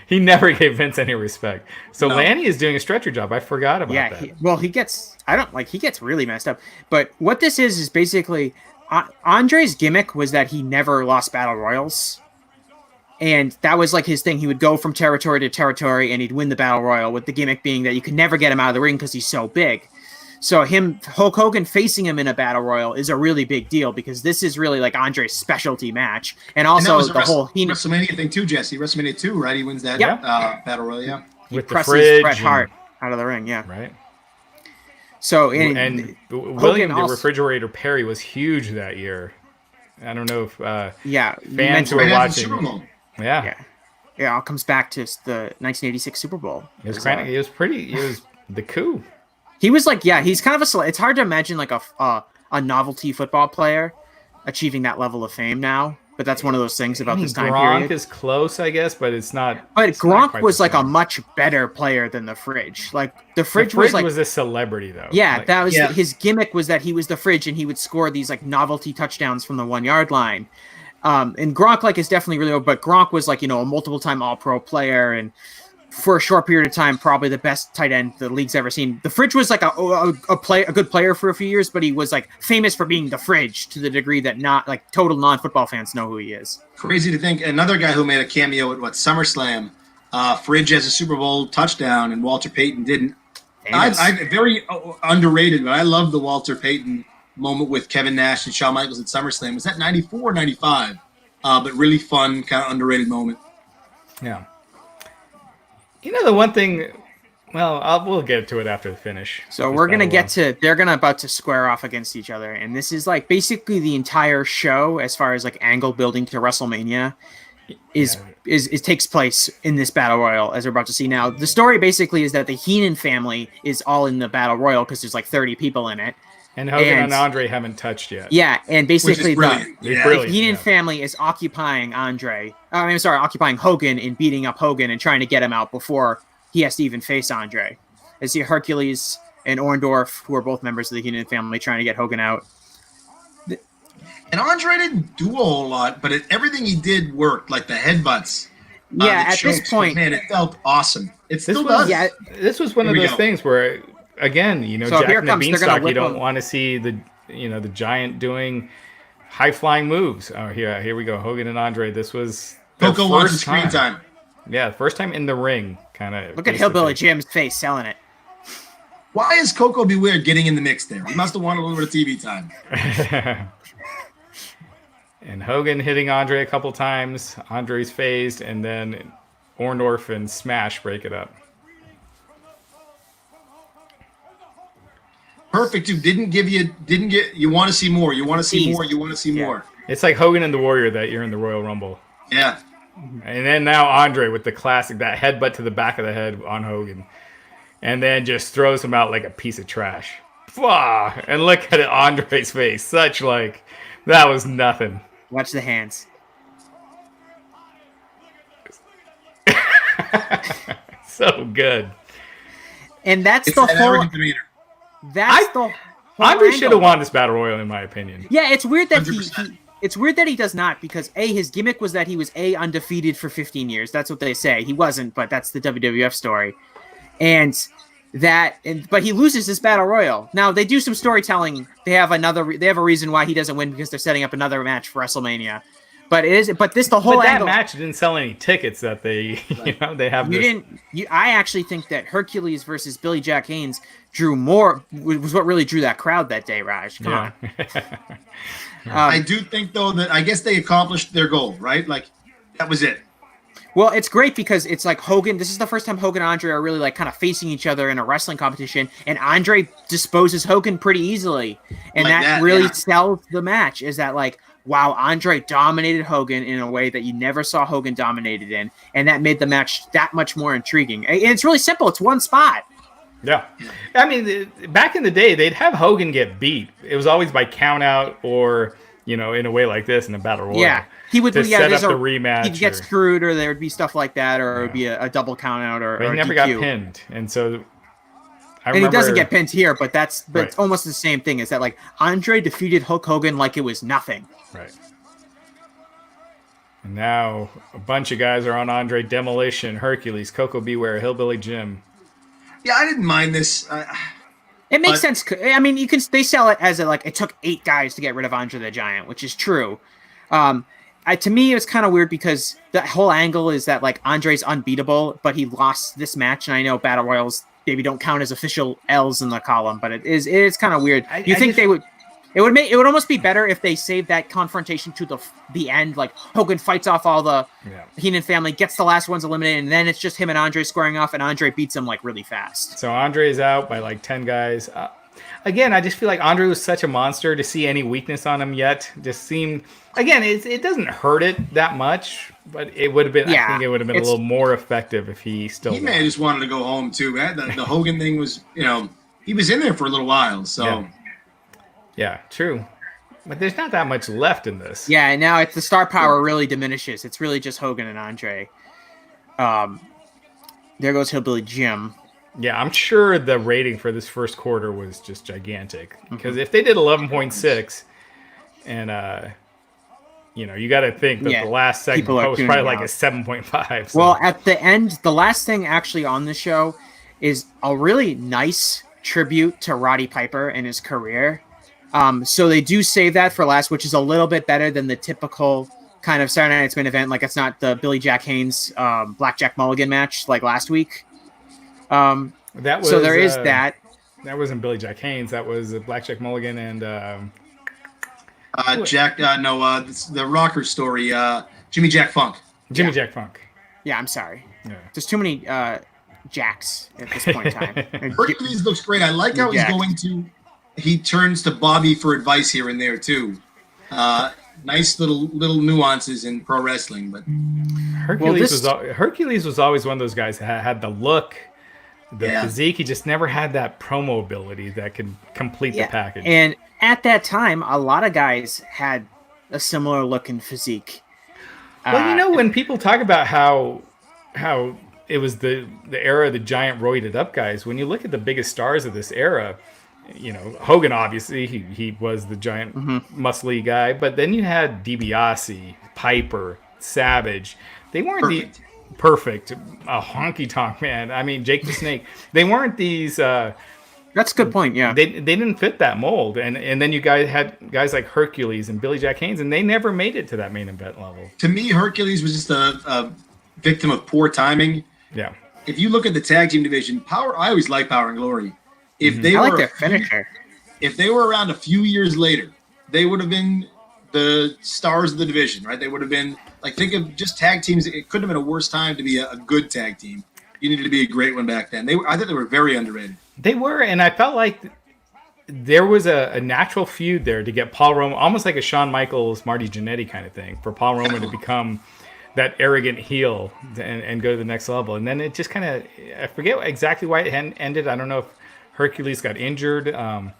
Speaker 2: He never gave Vince any respect. So no. Lanny is doing a stretcher job. I forgot about that.
Speaker 1: He gets really messed up. But what this is basically, Andre's gimmick was that he never lost battle royals. And that was his thing. He would go from territory to territory and he'd win the battle royal, with the gimmick being that you could never get him out of the ring because he's so big. So Hulk Hogan facing him in a battle royal is a really big deal because this is really like Andre's specialty match, and also
Speaker 3: and that was
Speaker 1: whole
Speaker 3: WrestleMania thing too, Jesse. WrestleMania 2, right? He wins that battle royal, yeah.
Speaker 2: With the
Speaker 1: presses
Speaker 2: fridge
Speaker 1: Bret Hart out of the ring, yeah.
Speaker 2: Right.
Speaker 1: So
Speaker 2: and William the Refrigerator Perry was huge that year. I don't know if fans who were watching. Yeah,
Speaker 1: it all comes back to the 1986 Super Bowl.
Speaker 2: It was the coup.
Speaker 1: He was like, he's kind of it's hard to imagine like a novelty football player achieving that level of fame now. But that's one of those things about this time period.
Speaker 2: Gronk is close, I guess, but it's not.
Speaker 1: But Gronk was like a much better player than the Fridge. Like the Fridge was like
Speaker 2: a celebrity though.
Speaker 1: Yeah, like, that was his gimmick was that he was the Fridge and he would score these like novelty touchdowns from the 1 yard line. And Gronk like is definitely really old, but Gronk was like, a multiple time All-Pro player and for a short period of time, probably the best tight end the league's ever seen. The Fridge was like a good player for a few years, but he was like famous for being the Fridge to the degree that not like total non-football fans know who he is.
Speaker 3: Crazy to think. Another guy who made a cameo at SummerSlam, Fridge has a Super Bowl touchdown and Walter Payton didn't. I very underrated, but I love the Walter Payton moment with Kevin Nash and Shawn Michaels at SummerSlam. Was that 94 or 95? But really fun, kind of underrated moment.
Speaker 2: Yeah. The one thing, we'll get to it after the finish.
Speaker 1: So we're going to they're about to square off against each other. And this is like basically the entire show as far as like angle building to WrestleMania is takes place in this battle royal as we're about to see now. The story basically is that the Heenan family is all in the battle royal because there's like 30 people in it.
Speaker 2: And Hogan and Andre haven't touched yet.
Speaker 1: Yeah, and basically
Speaker 2: the
Speaker 1: Heenan family is occupying occupying Hogan and beating up Hogan and trying to get him out before he has to even face Andre. I see Hercules and Orndorff, who are both members of the Heenan family, trying to get Hogan out.
Speaker 3: And Andre didn't do a whole lot, but everything he did worked, like the headbutts.
Speaker 1: Yeah, at this point,
Speaker 3: man, it felt awesome. It still does.
Speaker 1: Yeah,
Speaker 2: this was one of those things where. Again, Jack and the Beanstalk, you don't want to see the giant doing high-flying moves. Oh, here we go. Hogan and Andre. This was
Speaker 3: Coco wants screen time.
Speaker 2: Yeah, first time in the ring, kind of.
Speaker 1: Look at Hillbilly Jim's face selling it.
Speaker 3: Why is Coco Beware getting in the mix there? He must have wanted a little bit of TV time.
Speaker 2: And Hogan hitting Andre a couple times. Andre's phased, and then Orndorff and Smash break it up.
Speaker 3: Perfect, dude. You want to see more. You want to see more. You want to see more.
Speaker 2: It's like Hogan and the Warrior that year in the Royal Rumble.
Speaker 3: Yeah.
Speaker 2: And then now Andre with the classic, that headbutt to the back of the head on Hogan. And then just throws him out like a piece of trash. And look at Andre's face. That was nothing.
Speaker 1: Watch the hands.
Speaker 2: So good.
Speaker 1: And that's the whole...
Speaker 2: Andre should have won this battle royal, in my opinion.
Speaker 1: Yeah, it's weird that he does not, because his gimmick was that he was undefeated for 15 years. That's what they say. He wasn't, but that's the WWF story. But he loses this battle royal. Now they do some storytelling. They have a reason why he doesn't win because they're setting up another match for WrestleMania. But that
Speaker 2: match didn't sell any tickets that they they have.
Speaker 1: I actually think that Hercules versus Billy Jack Haynes was what really drew that crowd that day, Raj. Come on.
Speaker 3: I do think though that I guess they accomplished their goal, right? Like that was it.
Speaker 1: Well, it's great because it's like Hogan. This is the first time Hogan and Andre are really like kind of facing each other in a wrestling competition, and Andre disposes Hogan pretty easily, and that really sells the match. Is that like, wow, Andre dominated Hogan in a way that you never saw Hogan dominated in, and that made the match that much more intriguing. And it's really simple. It's one spot.
Speaker 2: Yeah. I mean, back in the day, they'd have Hogan get beat. It was always by count out or, in a way like this in a battle royal.
Speaker 1: Yeah. He would set up the rematch. He'd get screwed, or there would be stuff like that, or it would be a double count out, or
Speaker 2: he never got pinned. And so
Speaker 1: he doesn't get pinned here, but it's almost the same thing. Is that like Andre defeated Hulk Hogan like it was nothing.
Speaker 2: Right. And now a bunch of guys are on Andre. Demolition, Hercules, Coco Beware, Hillbilly Jim.
Speaker 3: Yeah, I didn't mind this.
Speaker 1: It makes sense. I mean, they sell it as it took 8 guys to get rid of Andre the Giant, which is true. To me, it was kind of weird because the whole angle is that like Andre's unbeatable, but he lost this match, and I know battle royals maybe don't count as official L's in the column, but it's kind of weird. It would almost be better if they saved that confrontation to the end. Like Hogan fights off all the Heenan family, gets the last ones eliminated, and then it's just him and Andre squaring off, and Andre beats him like really fast.
Speaker 2: So Andre is out by like 10 guys. Again, I just feel like Andre was such a monster. To see any weakness on him yet just seemed. Again, it doesn't hurt it that much, but it would have been. I think it would have been a little more effective if he still.
Speaker 3: He may have just wanted to go home too. The Hogan thing was, he was in there for a little while, so.
Speaker 2: Yeah, true. But there's not that much left in this.
Speaker 1: Yeah, and now the star power really diminishes. It's really just Hogan and Andre. There goes Hillbilly Jim.
Speaker 2: Yeah, I'm sure the rating for this first quarter was just gigantic. Because if they did 11.6, and you got to think that the last segment was probably like a 7.5. So.
Speaker 1: Well, at the end, the last thing actually on the show is a really nice tribute to Roddy Piper and his career. So they do save that for last, which is a little bit better than the typical kind of Saturday Night's Main Event. Like it's not the Billy Jack Haynes Blackjack Mulligan match like last week.
Speaker 2: So there
Speaker 1: is that.
Speaker 2: That wasn't Billy Jack Haynes. That was Blackjack Mulligan and
Speaker 3: the rocker story. Jimmy Jack Funk.
Speaker 2: Jack Funk.
Speaker 1: Yeah, I'm sorry. Yeah. There's too many Jacks at this point in time.
Speaker 3: Hercules looks great. I like how he's going to. He turns to Bobby for advice here and there too. Nice little nuances in pro wrestling, but
Speaker 2: Hercules was always one of those guys that had the look, the physique. He just never had that promo ability that could complete the package.
Speaker 1: And at that time, a lot of guys had a similar look and physique.
Speaker 2: Well, when people talk about how it was the era of the giant roided up guys, when you look at the biggest stars of this era. Hogan, obviously, he was the giant muscly guy. But then you had DiBiase, Piper, Savage. They weren't perfect. A honky tonk man. I mean, Jake the Snake. They weren't these.
Speaker 1: That's a good point. Yeah,
Speaker 2: they didn't fit that mold. And then you guys had guys like Hercules and Billy Jack Haynes, and they never made it to that main event level.
Speaker 3: To me, Hercules was just a victim of poor timing.
Speaker 2: Yeah.
Speaker 3: If you look at the tag team division, I always like Power and Glory. If they
Speaker 1: I like their finisher.
Speaker 3: If they were around a few years later, they would have been the stars of the division, right? They would have been think of just tag teams. It couldn't have been a worse time to be a good tag team. You needed to be a great one back then. I think they were very underrated.
Speaker 2: They were, and I felt like there was a natural feud there to get Paul Roman, almost like a Shawn Michaels, Marty Jannetty kind of thing, for Paul Roman to become that arrogant heel and go to the next level. And then it just kind of, I forget exactly why it ended. I don't know if Hercules got injured. I'm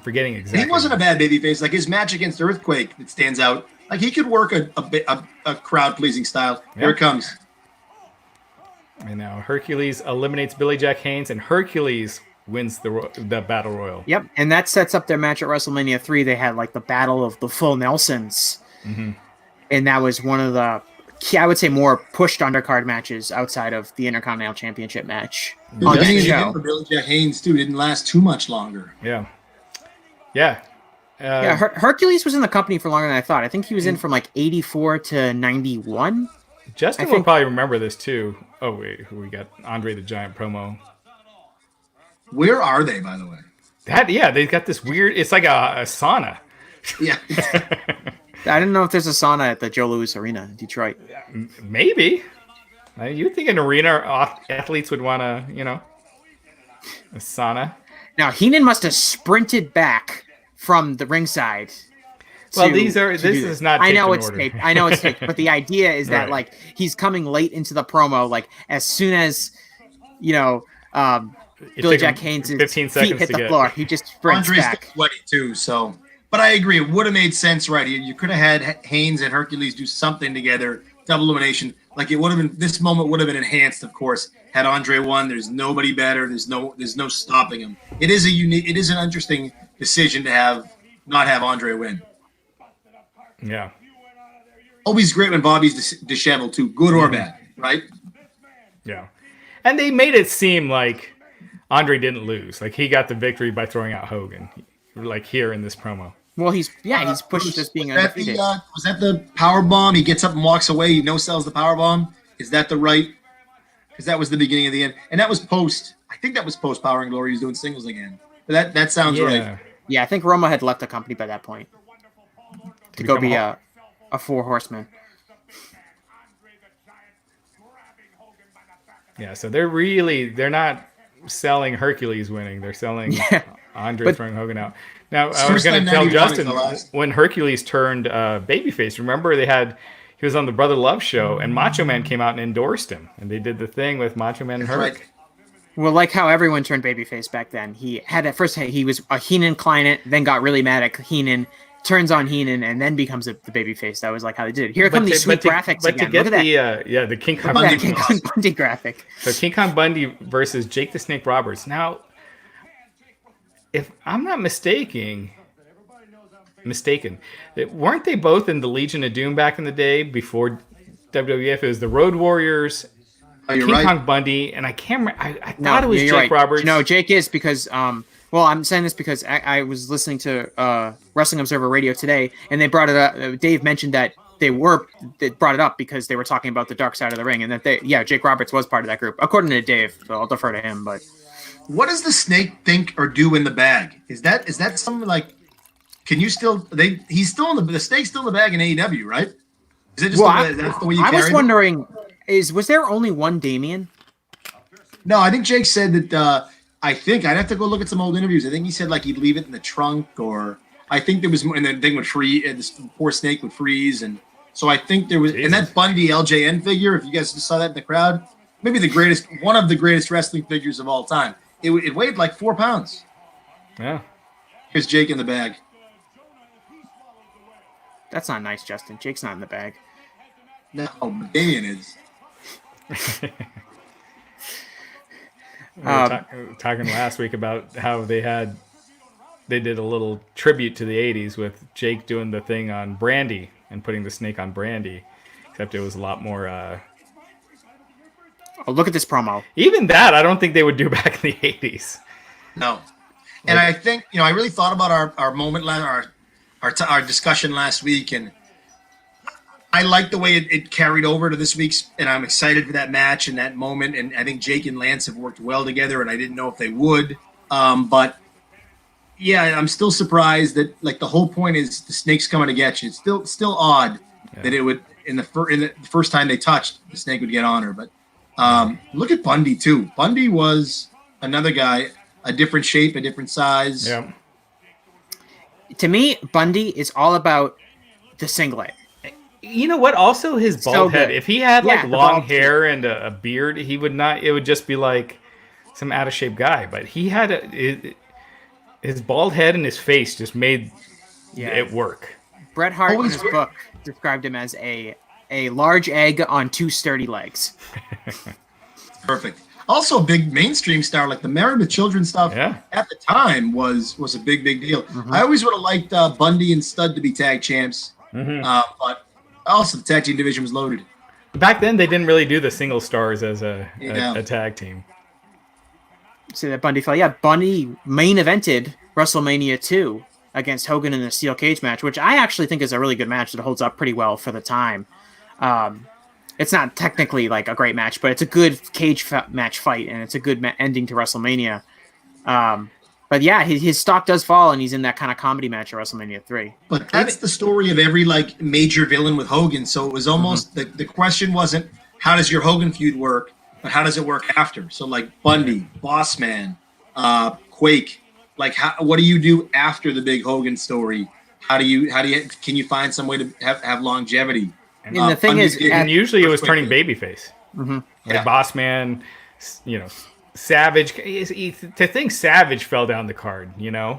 Speaker 2: forgetting exactly.
Speaker 3: He wasn't a bad babyface. Like his match against Earthquake, it stands out. Like he could work a crowd pleasing style. Yep. Here it comes.
Speaker 2: And now Hercules eliminates Billy Jack Haynes, and Hercules wins the Battle Royal.
Speaker 1: Yep, and that sets up their match at WrestleMania 3. They had the Battle of the Full Nelsons, and that was one of the I would say more pushed undercard matches outside of the Intercontinental Championship match.
Speaker 3: On the show. For Billy Jack Haynes too didn't last too much longer.
Speaker 2: Yeah.
Speaker 1: Hercules was in the company for longer than I thought. I think he was in from 84 to 91.
Speaker 2: Justin will probably remember this too. Oh wait, we got Andre the Giant promo.
Speaker 3: Where are they, by the way?
Speaker 2: They've got this weird. It's like a sauna.
Speaker 3: Yeah.
Speaker 1: I didn't know if there's a sauna at the Joe Louis Arena in Detroit.
Speaker 2: Maybe. You'd think an arena athletes would want a sauna.
Speaker 1: Now, Heenan must have sprinted back from the ringside.
Speaker 2: Well, this is not taped.
Speaker 1: I know it's taped, but the idea is that he's coming late into the promo, as soon as Billy Jack Haynes'
Speaker 2: 15
Speaker 1: feet hit the floor, he just sprints
Speaker 3: Andre's
Speaker 1: back.
Speaker 3: Sweaty too, so. But I agree, it would have made sense right here. You could have had Haynes and Hercules do something together, double elimination. It would have been. This moment would have been enhanced, of course, had Andre won. There's nobody better. There's no stopping him. It is an interesting decision to not have Andre win.
Speaker 2: Yeah.
Speaker 3: Always great when Bobby's disheveled too, good or bad, right?
Speaker 2: Yeah. And they made it seem like Andre didn't lose. He got the victory by throwing out Hogan, here in this promo.
Speaker 1: Well, he's pushed as being undefeated.
Speaker 3: Was that the power bomb? He gets up and walks away. He no sells the power bomb. Is that the right? because that was the beginning of the end, and that was post. I think that was post Power and Glory. He was doing singles again. But that sounds right.
Speaker 1: Yeah, I think Roma had left the company by that point to go be a four horseman.
Speaker 2: Yeah, so they're not selling Hercules winning. They're selling Andre throwing Hogan out. Now, I was going to tell Justin, when Hercules turned babyface, remember he was on the Brother Love show, and Macho Man came out and endorsed him. And they did the thing with Macho Man and Herc. Right.
Speaker 1: Well, like how everyone turned babyface back then. He was a Heenan client, then got really mad at Heenan, turns on Heenan, and then becomes the babyface. That was like how they did it. Here come these sweet graphics again. Look at that.
Speaker 2: The King Kong
Speaker 1: Bundy graphic.
Speaker 2: So King Kong Bundy versus Jake the Snake Roberts. Now, if I'm not mistaken, weren't they both in the Legion of Doom back in the day before WWF? It was the Road Warriors, King Kong Bundy, and I can't remember. I thought it was Jake Roberts.
Speaker 1: No, Jake is because well, I'm saying this because I was listening to Wrestling Observer Radio today, and they brought it up. Dave mentioned that they brought it up because they were talking about the Dark Side of the Ring, and that Jake Roberts was part of that group, according to Dave. So I'll defer to him. But
Speaker 3: what does the Snake think or do in the bag? Is that something like? Can you still? He's still in the Snake's still in the bag in AEW, right? Is it just that's the way you? I was
Speaker 1: wondering, was there only one Damien?
Speaker 3: No, I think Jake said that. I think I'd have to go look at some old interviews. I think he said like he'd leave it in the trunk, or I think there was more, and the thing would freeze, and this poor Snake would freeze, and so I think there was. Jesus. And that Bundy LJN figure, if you guys just saw that in the crowd, maybe one of the greatest wrestling figures of all time. It weighed like 4 pounds.
Speaker 2: Yeah.
Speaker 3: Here's Jake in the bag.
Speaker 1: That's not nice, Justin. Jake's not in the bag.
Speaker 3: No, Damien is.
Speaker 2: We were talking last week about how they did a little tribute to the 80s with Jake doing the thing on Brandy and putting the Snake on Brandy, except it was a lot more.
Speaker 1: Oh, look at this promo.
Speaker 2: Even that, I don't think they would do back in the 80s.
Speaker 3: No. And I think, I really thought about our moment, our discussion last week, and I like the way it carried over to this week's, and I'm excited for that match and that moment. And I think Jake and Lance have worked well together, and I didn't know if they would. But yeah, I'm still surprised that like the whole point is the Snake's coming to get you. It's still odd that it would in the first time they touched, the Snake would get on her. But look at Bundy too. Bundy was another guy, a different shape, a different size.
Speaker 2: Yeah.
Speaker 1: To me, Bundy is all about the singlet.
Speaker 2: You know what? Also, his bald head. If he had like long hair and a beard, he would not. It would just be like some out of shape guy. But he had his bald head and his face just made it work.
Speaker 1: Bret Hart in his book described him as a large egg on two sturdy legs.
Speaker 3: Perfect. Also, a big mainstream star, like the Married with Children stuff at the time was a big deal. Mm-hmm. I always would have liked Bundy and Stud to be tag champs, but also the tag team division was loaded.
Speaker 2: Back then, they didn't really do the single stars as a tag team.
Speaker 1: See that Bundy fell. Yeah, Bundy main evented WrestleMania II against Hogan in the steel cage match, which I actually think is a really good match that holds up pretty well for the time. It's not technically like a great match, but it's a good cage match fight, and it's a good ending to WrestleMania. But yeah, his stock does fall, and he's in that kind of comedy match at WrestleMania 3.
Speaker 3: But that's the story of every like major villain with Hogan. So it was almost the question wasn't how does your Hogan feud work, but how does it work after? So like Bundy, Boss Man, Quake, like what do you do after the big Hogan story? Can you find some way to have longevity?
Speaker 1: And the thing is,
Speaker 2: and usually it was turning babyface.
Speaker 1: Mm-hmm.
Speaker 2: Like Boss Man, Savage. To think Savage fell down the card,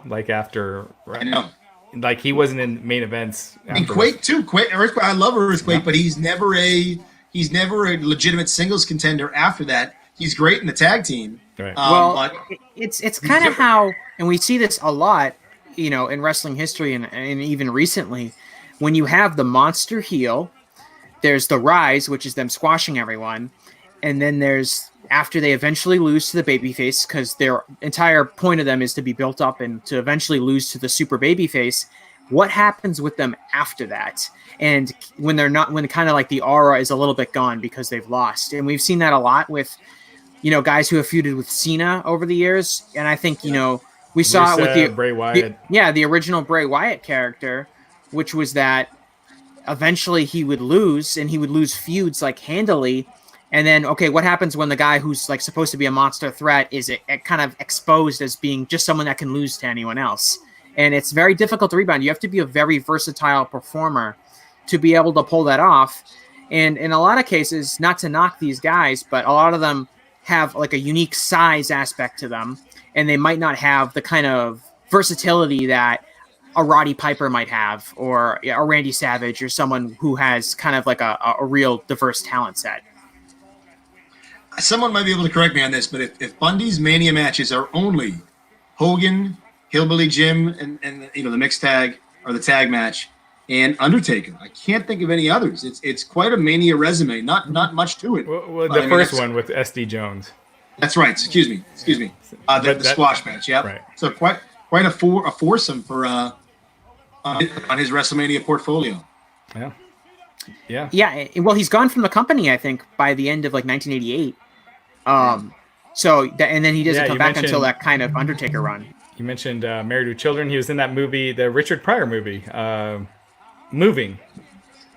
Speaker 2: like after.
Speaker 3: I know.
Speaker 2: Like he wasn't in main events.
Speaker 3: And Quake too. Earthquake, I love Earthquake, but he's never a legitimate singles contender after that. He's great in the tag team.
Speaker 2: Right.
Speaker 1: But it's kind of how, and we see this a lot, in wrestling history and even recently, when you have the monster heel. There's the rise, which is them squashing everyone. And then there's after they eventually lose to the babyface, because their entire point of them is to be built up and to eventually lose to the super babyface. what happens with them after that? And when kind of like the aura is a little bit gone because they've lost. And we've seen that a lot with, guys who have feuded with Cena over the years. And I think, we saw it with the
Speaker 2: Bray Wyatt.
Speaker 1: The original Bray Wyatt character, which was that eventually he would lose, and he would lose feuds like handily. And then, okay, what happens when the guy who's like supposed to be a monster threat is it kind of exposed as being just someone that can lose to anyone else? And it's very difficult to rebound. You have to be a very versatile performer to be able to pull that off. And in a lot of cases, not to knock these guys, but a lot of them have like a unique size aspect to them, and they might not have the kind of versatility that a Roddy Piper might have, or a Randy Savage, or someone who has kind of like a real diverse talent set.
Speaker 3: Someone might be able to correct me on this, but if Bundy's Mania matches are only Hogan, Hillbilly Jim, and the mixed tag or the tag match, and Undertaker, I can't think of any others. It's quite a Mania resume. Not much to it.
Speaker 2: Well, the first one with SD Jones.
Speaker 3: That's right. Excuse me. The squash match. Yeah. Right. So quite a foursome for on his WrestleMania portfolio.
Speaker 2: Yeah.
Speaker 1: Yeah. Well, he's gone from the company, I think, by the end of like 1988. And then he doesn't come back until that kind of Undertaker run.
Speaker 2: You mentioned Married with Children. He was in that movie, the Richard Pryor movie, Moving.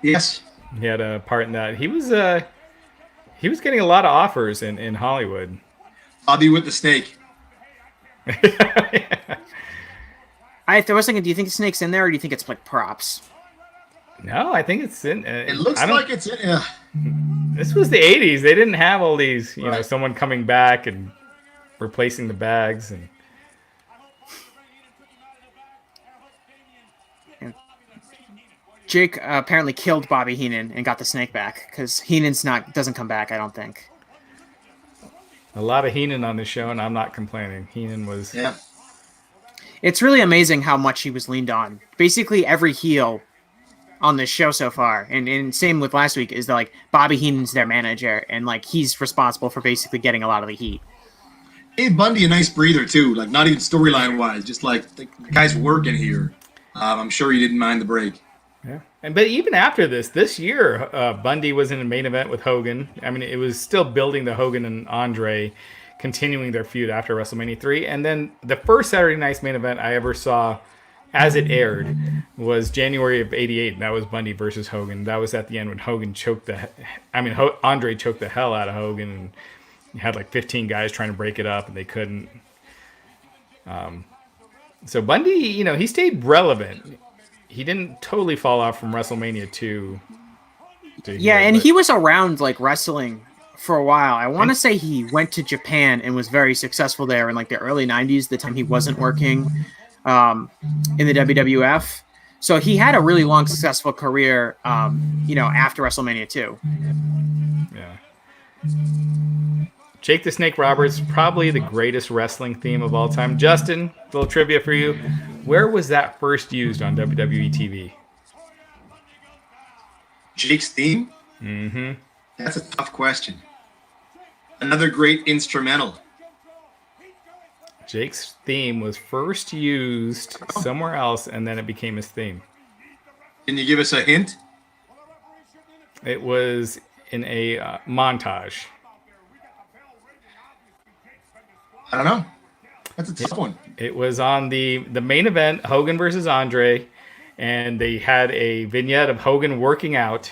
Speaker 3: Yes.
Speaker 2: He had a part in that. He was getting a lot of offers in Hollywood.
Speaker 3: Bobby with the Snake.
Speaker 1: I was thinking, do you think the snake's in there, or do you think it's like props?
Speaker 2: No, I think it's in.
Speaker 3: It looks like it's in.
Speaker 2: This was the 80s. They didn't have all these, someone coming back and replacing the bags. And
Speaker 1: Jake apparently killed Bobby Heenan and got the snake back, because Heenan's doesn't come back, I don't think.
Speaker 2: A lot of Heenan on this show, and I'm not complaining. Heenan was.
Speaker 3: Yeah.
Speaker 1: It's really amazing how much he was leaned on. Basically, every heel on this show so far, and same with last week, is that like Bobby Heenan's their manager, and like he's responsible for basically getting a lot of the heat.
Speaker 3: Gave Bundy a nice breather too, like not even storyline wise, just like the guy's working here. I'm sure he didn't mind the break.
Speaker 2: Yeah, but even after this year, Bundy was in a main event with Hogan. I mean, it was still building the Hogan and Andre, continuing their feud after WrestleMania 3. And then the first Saturday Night's main event I ever saw as it aired was January of '88. And that was Bundy versus Hogan. That was at the end when Hogan Andre choked the hell out of Hogan, and you had like 15 guys trying to break it up, and they couldn't. So Bundy, he stayed relevant. He didn't totally fall off from WrestleMania 2.
Speaker 1: He was around like wrestling for a while. I want to say he went to Japan and was very successful there in like the early 90s, the time he wasn't working in the WWF. So he had a really long, successful career, after WrestleMania 2.
Speaker 2: Yeah. Jake the Snake Roberts, probably the greatest wrestling theme of all time. Justin, a little trivia for you. Where was that first used on WWE TV?
Speaker 3: Jake's theme?
Speaker 2: Mm-hmm.
Speaker 3: That's a tough question. Another great instrumental.
Speaker 2: Jake's theme was first used somewhere else, and then it became his theme.
Speaker 3: Can you give us a hint?
Speaker 2: It was in a montage.
Speaker 3: I don't know. That's a tough one.
Speaker 2: It was on the main event, Hogan versus Andre, and they had a vignette of Hogan working out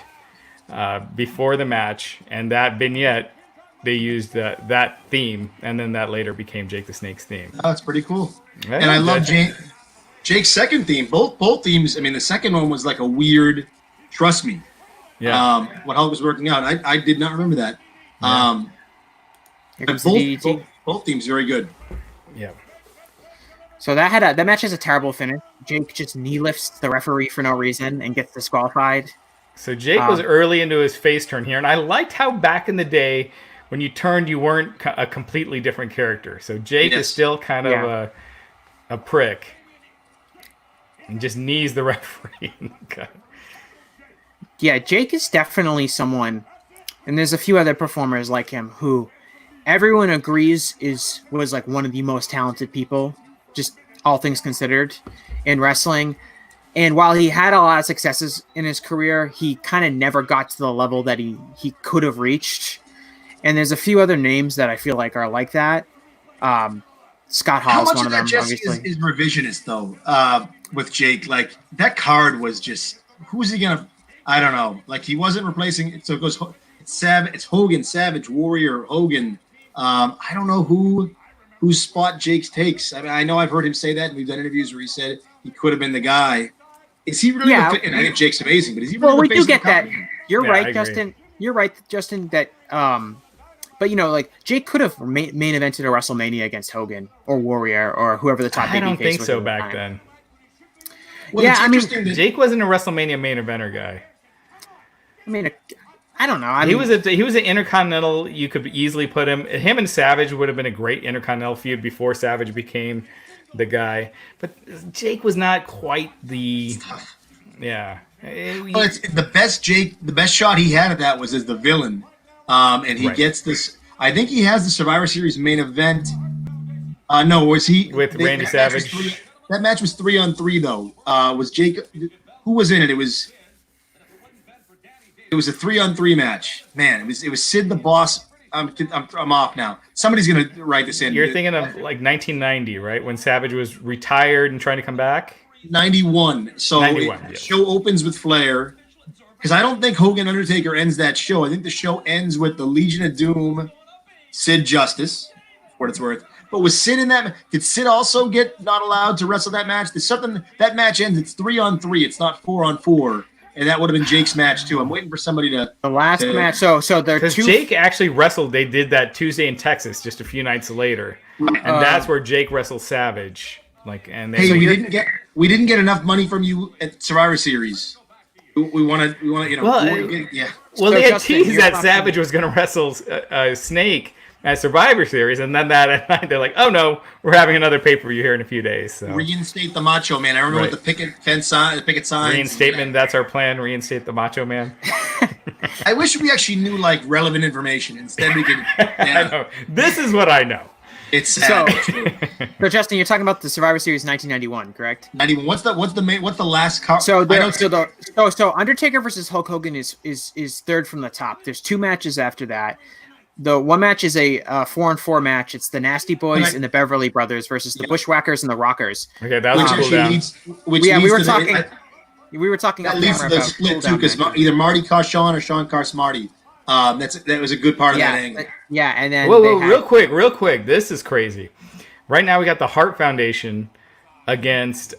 Speaker 2: before the match, and that vignette, they used that theme, and then that later became Jake the Snake's theme.
Speaker 3: Oh, that's pretty cool. Yeah, and I love Jake's second theme. Both themes. I mean, the second one was like a weird, trust me.
Speaker 2: Yeah.
Speaker 3: When Hulk was working out, I did not remember that.
Speaker 1: Yeah.
Speaker 3: Both teams very good.
Speaker 2: Yeah.
Speaker 1: So that match has a terrible finish. Jake just knee lifts the referee for no reason and gets disqualified.
Speaker 2: So Jake was early into his face turn here, and I liked how back in the day when you turned, you weren't a completely different character. So Jake is still kind of a prick and just knees the referee.
Speaker 1: Yeah, Jake is definitely someone, and there's a few other performers like him who everyone agrees was like one of the most talented people, just all things considered, in wrestling. And while he had a lot of successes in his career, he kind of never got to the level that he could have reached. And there's a few other names that I feel like are like that. Scott Hall is one of them,
Speaker 3: Jesse
Speaker 1: obviously.
Speaker 3: is revisionist, though, with Jake. Like, that card was just, who's he going to, I don't know. Like, he wasn't replacing, so it goes, it's Hogan, Savage, Warrior, Hogan. I don't know whose spot Jake's takes. I mean, I know I've heard him say that, and we've done interviews where he said he could have been the guy. Is he really? And I think Jake's amazing, but is he really?
Speaker 1: Well, we do get that. You're right,
Speaker 2: I
Speaker 1: Justin. You're right, Justin. That, but like Jake could have main evented a WrestleMania against Hogan or Warrior or whoever the top.
Speaker 2: I don't think so back then.
Speaker 3: Well, yeah, I mean,
Speaker 2: Jake wasn't a WrestleMania main eventer guy.
Speaker 1: I mean, I don't know.
Speaker 2: He was an Intercontinental. You could easily put him and Savage would have been a great Intercontinental feud before Savage became the guy. But Jake was not quite the. Yeah.
Speaker 3: Well, it's the best shot he had at that was as the villain, and he gets this. I think he has the Survivor Series main event. No, was he
Speaker 2: with Randy Savage?
Speaker 3: That match was 3-on-3 though. Was Jake? Who was in it? It was a 3-on-3 match. Man, it was Sid the Boss. I'm off now. Somebody's gonna write this in.
Speaker 2: You're thinking of like 1990, right? When Savage was retired and trying to come back.
Speaker 3: 91. So
Speaker 2: 91,
Speaker 3: the show opens with Flair. Because I don't think Hogan Undertaker ends that show. I think the show ends with the Legion of Doom, Sid Justice, for what it's worth. But was Sid in that? Did Sid also get not allowed to wrestle that match? There's something that match ends. It's 3-on-3. It's not 4-on-4. And that would have been Jake's match too. I'm waiting for somebody to.
Speaker 1: The last match. So there are two.
Speaker 2: Jake actually wrestled. They did that Tuesday in Texas, just a few nights later, and that's where Jake wrestled Savage.
Speaker 3: We didn't get enough money from you at Survivor Series. We want to, yeah.
Speaker 2: Well, they had teased that Savage was going to wrestle Snake at Survivor Series, and then that night they're like, "Oh no, we're having another pay-per-view here in a few days." So.
Speaker 3: Reinstate the Macho Man. I remember with the picket sign.
Speaker 2: Reinstatement. That's our plan. Reinstate the Macho Man.
Speaker 3: I wish we actually knew like relevant information. Instead, we could.
Speaker 2: I know. This is what I know.
Speaker 3: It's sad.
Speaker 1: So Justin, you're talking about the Survivor Series 1991, correct?
Speaker 3: 91. What's the last card?
Speaker 1: So Undertaker versus Hulk Hogan is third from the top. There's two matches after that. The one match is a 4-on-4 match. It's the Nasty Boys and the Beverly Brothers versus the Bushwhackers and the Rockers.
Speaker 2: Okay, that was cool down.
Speaker 1: We were talking.
Speaker 3: That leads to the split too, because either Marty caught Sean or Sean caught Marty. That was a good part of that angle.
Speaker 1: Yeah, and then
Speaker 2: real quick. This is crazy. Right now we got the Hart Foundation against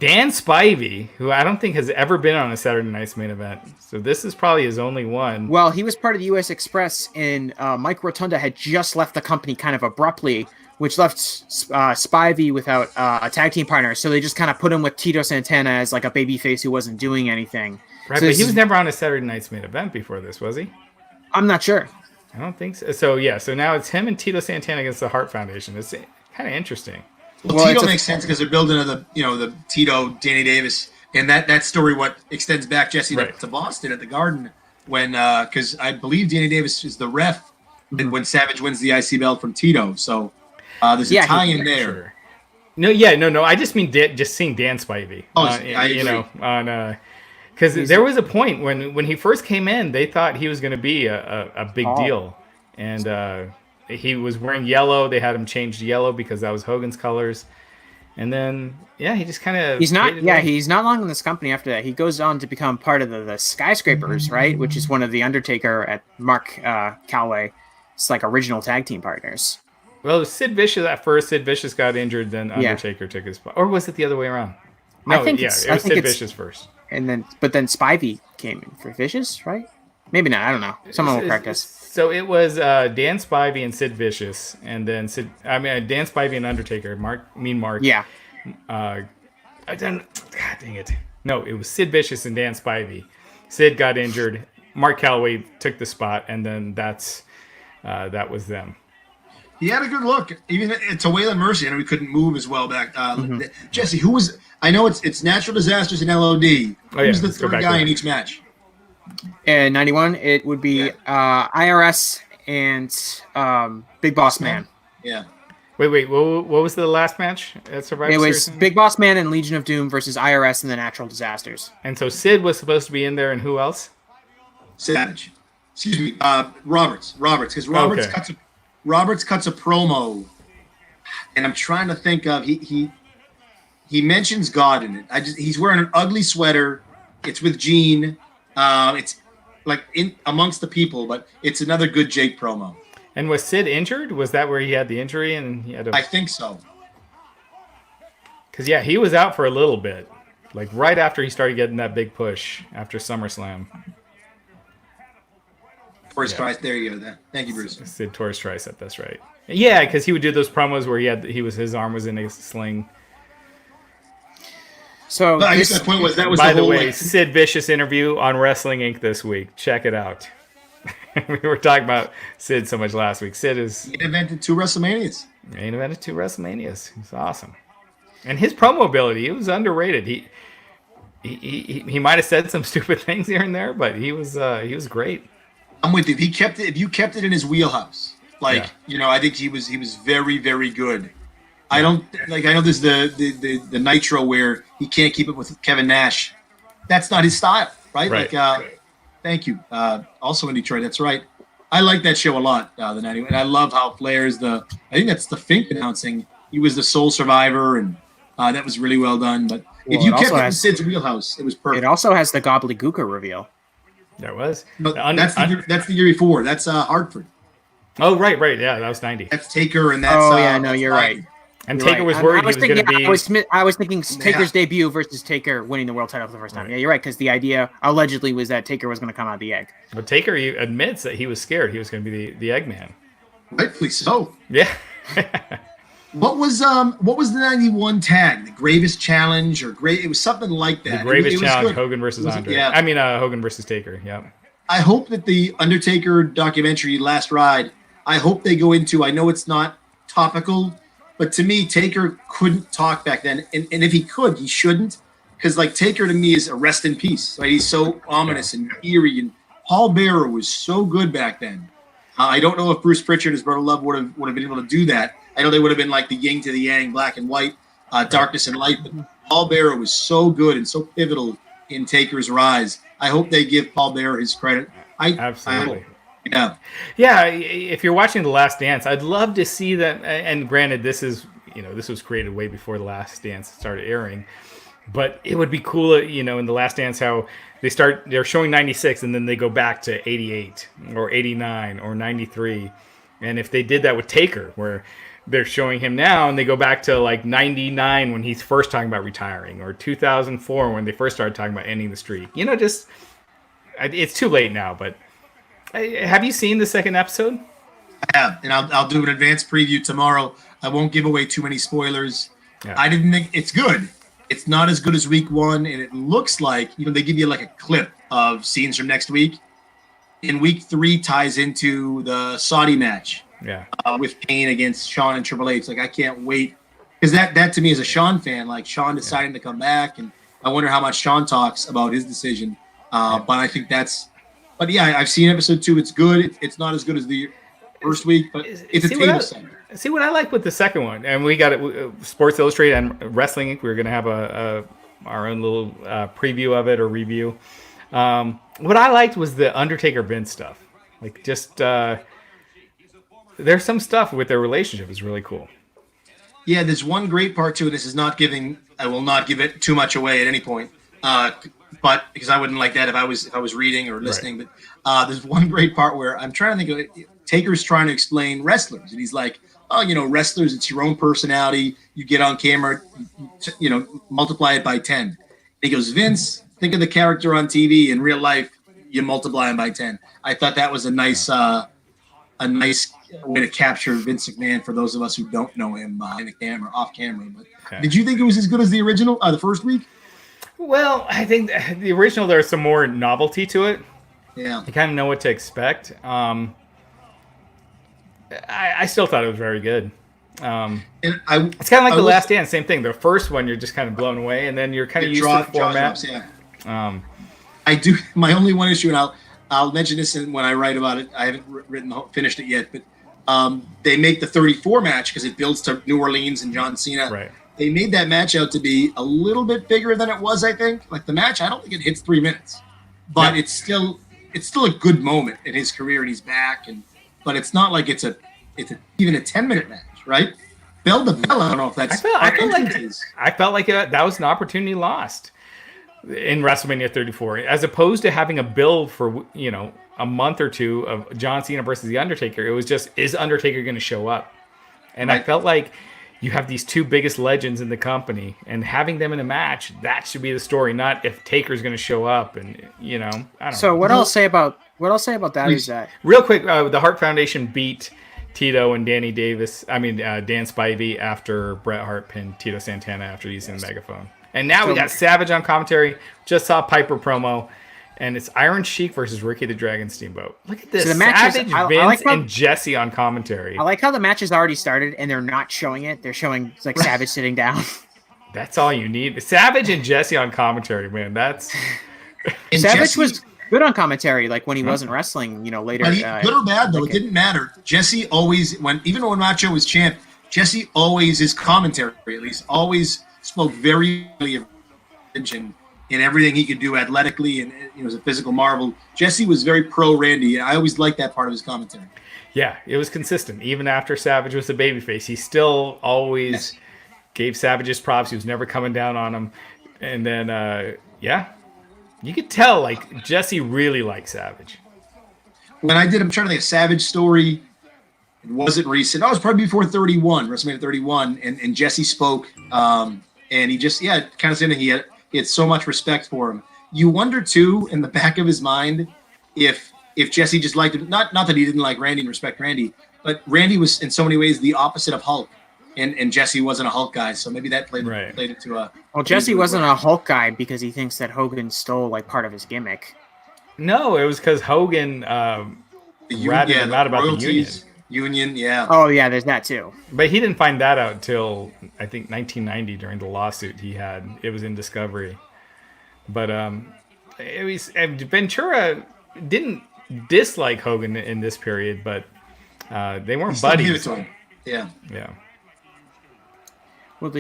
Speaker 2: Dan Spivey, who I don't think has ever been on a Saturday Night's main event. So this is probably his only one.
Speaker 1: Well, he was part of the U.S. Express, and Mike Rotunda had just left the company kind of abruptly, which left Spivey without a tag team partner. So they just kind of put him with Tito Santana as like a babyface who wasn't doing anything.
Speaker 2: Right,
Speaker 1: so
Speaker 2: but he was never on a Saturday Night's main event before this, was he?
Speaker 1: I'm not sure.
Speaker 2: I don't think so. So now it's him and Tito Santana against the Hart Foundation. It's kind of interesting.
Speaker 3: Well, Tito makes sense because they're building on the Tito, Danny Davis, and that story what extends back Jesse to Boston at the Garden when because I believe Danny Davis is the ref when Savage wins the IC belt from Tito. So there's a tie-in there.
Speaker 2: Sure. No. I just mean just seeing Dan Spivey. Because there was a point when he first came in, they thought he was going to be a big deal, and he was wearing yellow. They had him change to yellow because that was Hogan's colors, and then he just kind of
Speaker 1: he's not long in this company after that. He goes on to become part of the Skyscrapers, right, which is one of the Undertaker at Mark Calaway. It's like original tag team partners.
Speaker 2: Well, Sid Vicious at first. Sid Vicious got injured, then Undertaker took his spot, or was it the other way around? No, it was Sid Vicious first.
Speaker 1: And then Spivey came in for Vicious, right? Maybe not. I don't know. Someone will correct us.
Speaker 2: So it was Dan Spivey and Sid Vicious, and then Dan Spivey and Undertaker. Mark.
Speaker 1: Yeah.
Speaker 2: God dang it. No, it was Sid Vicious and Dan Spivey. Sid got injured. Mark Calaway took the spot, and then that was them.
Speaker 3: He had a good look. Even to Waylon Mercy, I know he couldn't move as well back. Jesse, who was? I know it's Natural Disasters and LOD. Who's the third guy in each match?
Speaker 1: In 91, it would be IRS and Big Boss Man.
Speaker 3: Yeah.
Speaker 2: Wait. What was the last match at Survivor
Speaker 1: It
Speaker 2: Series?
Speaker 1: was Big Boss Man and Legion of Doom versus IRS and the Natural Disasters.
Speaker 2: And so Sid was supposed to be in there, and who else?
Speaker 3: Savage. Excuse me. Roberts, because Roberts cuts a promo, and I'm trying to think of he mentions God in it. He's wearing an ugly sweater. It's with Gene. It's like in amongst the people, but it's another good Jake promo.
Speaker 2: And was Sid injured? Was that where he had the injury and he had to...
Speaker 3: I think so.
Speaker 2: Because, yeah, he was out for a little bit. Like, right after he started getting that big push after SummerSlam.
Speaker 3: Torres tricep. There you go. Thank you, Bruce.
Speaker 2: Sid Torres tricep, that's right. Yeah, because he would do those promos where his arm was in a sling.
Speaker 1: So
Speaker 3: I guess the point was that was
Speaker 2: by
Speaker 3: the whole
Speaker 2: way, Sid Vicious interview on Wrestling Inc. this week. Check it out. We were talking about Sid so much last week. Sid is
Speaker 3: main evented 2 WrestleManias.
Speaker 2: Main evented 2 WrestleManias. He's awesome, and his promo ability, it was underrated. He might have said some stupid things here and there, but he was great.
Speaker 3: I'm with you. If you kept it in his wheelhouse, I think he was very, very good. I know there's the Nitro where he can't keep it with Kevin Nash. That's not his style, right?
Speaker 2: Right.
Speaker 3: Thank you. Also in Detroit, that's right. I like that show a lot, the 90, and I love how Flair's I think that's the Fink announcing. He was the sole survivor, and that was really well done. But if you kept it in Sid's wheelhouse, it was perfect.
Speaker 1: It also has the Gobbledygooker reveal.
Speaker 2: That was.
Speaker 3: No, that's the year before. That's Hartford.
Speaker 2: Oh, right. Yeah, that was 90.
Speaker 3: That's Taker, and that's.
Speaker 1: Oh, yeah, no, you're right.
Speaker 2: And Taker was worried he was going to be...
Speaker 1: I was thinking Taker's debut versus Taker winning the world title for the first time. Right. Yeah, you're right, because the idea allegedly was that Taker was going to come out of the egg.
Speaker 2: But Taker admits that he was scared he was going to be the Eggman.
Speaker 3: Rightfully so.
Speaker 2: Yeah.
Speaker 3: What was the 91 tag? The Gravest Challenge it was something like that.
Speaker 2: The Gravest Challenge, Hogan versus Andre.
Speaker 3: Yeah.
Speaker 2: I mean, Hogan versus Taker, yeah.
Speaker 3: I hope that the Undertaker documentary, Last Ride, I hope they go into, I know it's not topical, but to me, Taker couldn't talk back then. And if he could, he shouldn't. Because, Taker to me is a rest in peace. Right? He's so ominous and eerie. And Paul Bearer was so good back then. I don't know if Bruce Pritchard and his brother Love would have been able to do that. I know they would have been like the yin to the yang, black and white, darkness and light. But Paul Bearer was so good and so pivotal in Taker's rise. I hope they give Paul Bearer his credit.
Speaker 2: Absolutely.
Speaker 3: Yeah.
Speaker 2: Yeah, if you're watching The Last Dance, I'd love to see that. And granted, this was created way before The Last Dance started airing. But it would be cool, in The Last Dance, how they're showing 96 and then they go back to 88 or 89 or 93. And if they did that with Taker, where they're showing him now and they go back to 99 when he's first talking about retiring, or 2004 when they first started talking about ending the streak. It's too late now, but have you seen the second episode?
Speaker 3: I have, and I'll do an advanced preview tomorrow. I won't give away too many spoilers. Yeah. I didn't think it's good. It's not as good as week 1, and it looks like, they give you a clip of scenes from next week. And week 3 ties into the Saudi match.
Speaker 2: Yeah.
Speaker 3: With Kane against Shawn and Triple H. I can't wait. Because that to me is a Shawn fan, Shawn deciding to come back, and I wonder how much Shawn talks about his decision. But I think but yeah, I've seen episode 2. It's good. It's not as good as the first week, but it's a table center.
Speaker 2: See what I like with the second one, and we got it. Sports Illustrated and Wrestling Inc. We're going to have our own little preview of it or review. What I liked was the Undertaker Vince stuff. There's some stuff with their relationship is really cool.
Speaker 3: Yeah, there's one great part too. This is not giving. I will not give it too much away at any point. But because I wouldn't like that if I was reading or listening. Right. But there's one great part where I'm trying to think of it. Taker's trying to explain wrestlers, and he's like, "Oh, wrestlers, it's your own personality. You get on camera, multiply it by 10." And he goes, "Vince, think of the character on TV. In real life, you multiply him by 10." I thought that was a nice way to capture Vince McMahon for those of us who don't know him behind the camera, off camera. But okay. Did you think it was as good as the original, the first week?
Speaker 2: Well, I think the original, there's some more novelty to it.
Speaker 3: Yeah.
Speaker 2: You kind of know what to expect. I still thought it was very good. It's kind of like The Last Dance, same thing. The first one, you're just kind of blown away, and then you're kind of used to the format.
Speaker 3: Yeah. I do. My only one issue, and I'll mention this when I write about it. I haven't finished it yet, but They make the 34 match because it builds to New Orleans and John Cena.
Speaker 2: Right.
Speaker 3: They made that match out to be a little bit bigger than it was, I think. Like the match, I don't think it hits 3 minutes, but it's still a good moment in his career, and he's back. But it's not like it's even a 10-minute match, right? Bell to bell, I don't know if that's.
Speaker 2: I felt like that was an opportunity lost in WrestleMania 34, as opposed to having a build for a month or two of John Cena versus The Undertaker. It was just, is Undertaker going to show up? And right. I felt like you have these two biggest legends in the company, and having them in a match, that should be the story, not if Taker's going to show up. And I don't know.
Speaker 1: So what I'll say about that is that
Speaker 2: real quick, the Hart Foundation beat Tito and Dan Spivey after Bret Hart pinned Tito Santana after using the megaphone. And now we got Savage on commentary. Just saw Piper promo. And it's Iron Sheik versus Ricky the Dragon Steamboat. Look at this. So the Savage, Vince, and Jesse on commentary.
Speaker 1: I like how the match has already started, and they're not showing it. They're showing like Savage sitting down.
Speaker 2: That's all you need. Savage and Jesse on commentary, man. That's
Speaker 1: Savage was good on commentary, like when he wasn't wrestling, later.
Speaker 3: But good or bad, though, it didn't matter. Jesse always, even when Macho was champ, Jesse always, his commentary at least, always spoke very highly of attention in everything he could do athletically, and he was a physical marvel. Jesse was very pro Randy. I always liked that part of his commentary.
Speaker 2: Yeah, it was consistent. Even after Savage was a babyface, he still always gave Savage his props. He was never coming down on him. And then, you could tell, like, Jesse really liked Savage.
Speaker 3: When I'm trying to think of Savage story, it wasn't recent. It was probably before WrestleMania 31, and Jesse spoke, and he just, kind of saying that he had so much respect for him. You wonder too, in the back of his mind, if Jesse just liked him. Not that he didn't like Randy and respect Randy, but Randy was in so many ways the opposite of Hulk, and Jesse wasn't a Hulk guy. So maybe that played into a.
Speaker 1: Well, Jesse wasn't a Hulk guy because he thinks that Hogan stole like part of his gimmick.
Speaker 2: No, it was because Hogan ratted him out about the
Speaker 3: union. Yeah.
Speaker 1: Oh yeah, there's that too.
Speaker 2: But he didn't find that out until I think 1990 during the lawsuit he had. It was in Discovery. But it was Ventura didn't dislike Hogan in this period, but they weren't buddies.
Speaker 3: Yeah.
Speaker 2: Yeah.
Speaker 1: Well,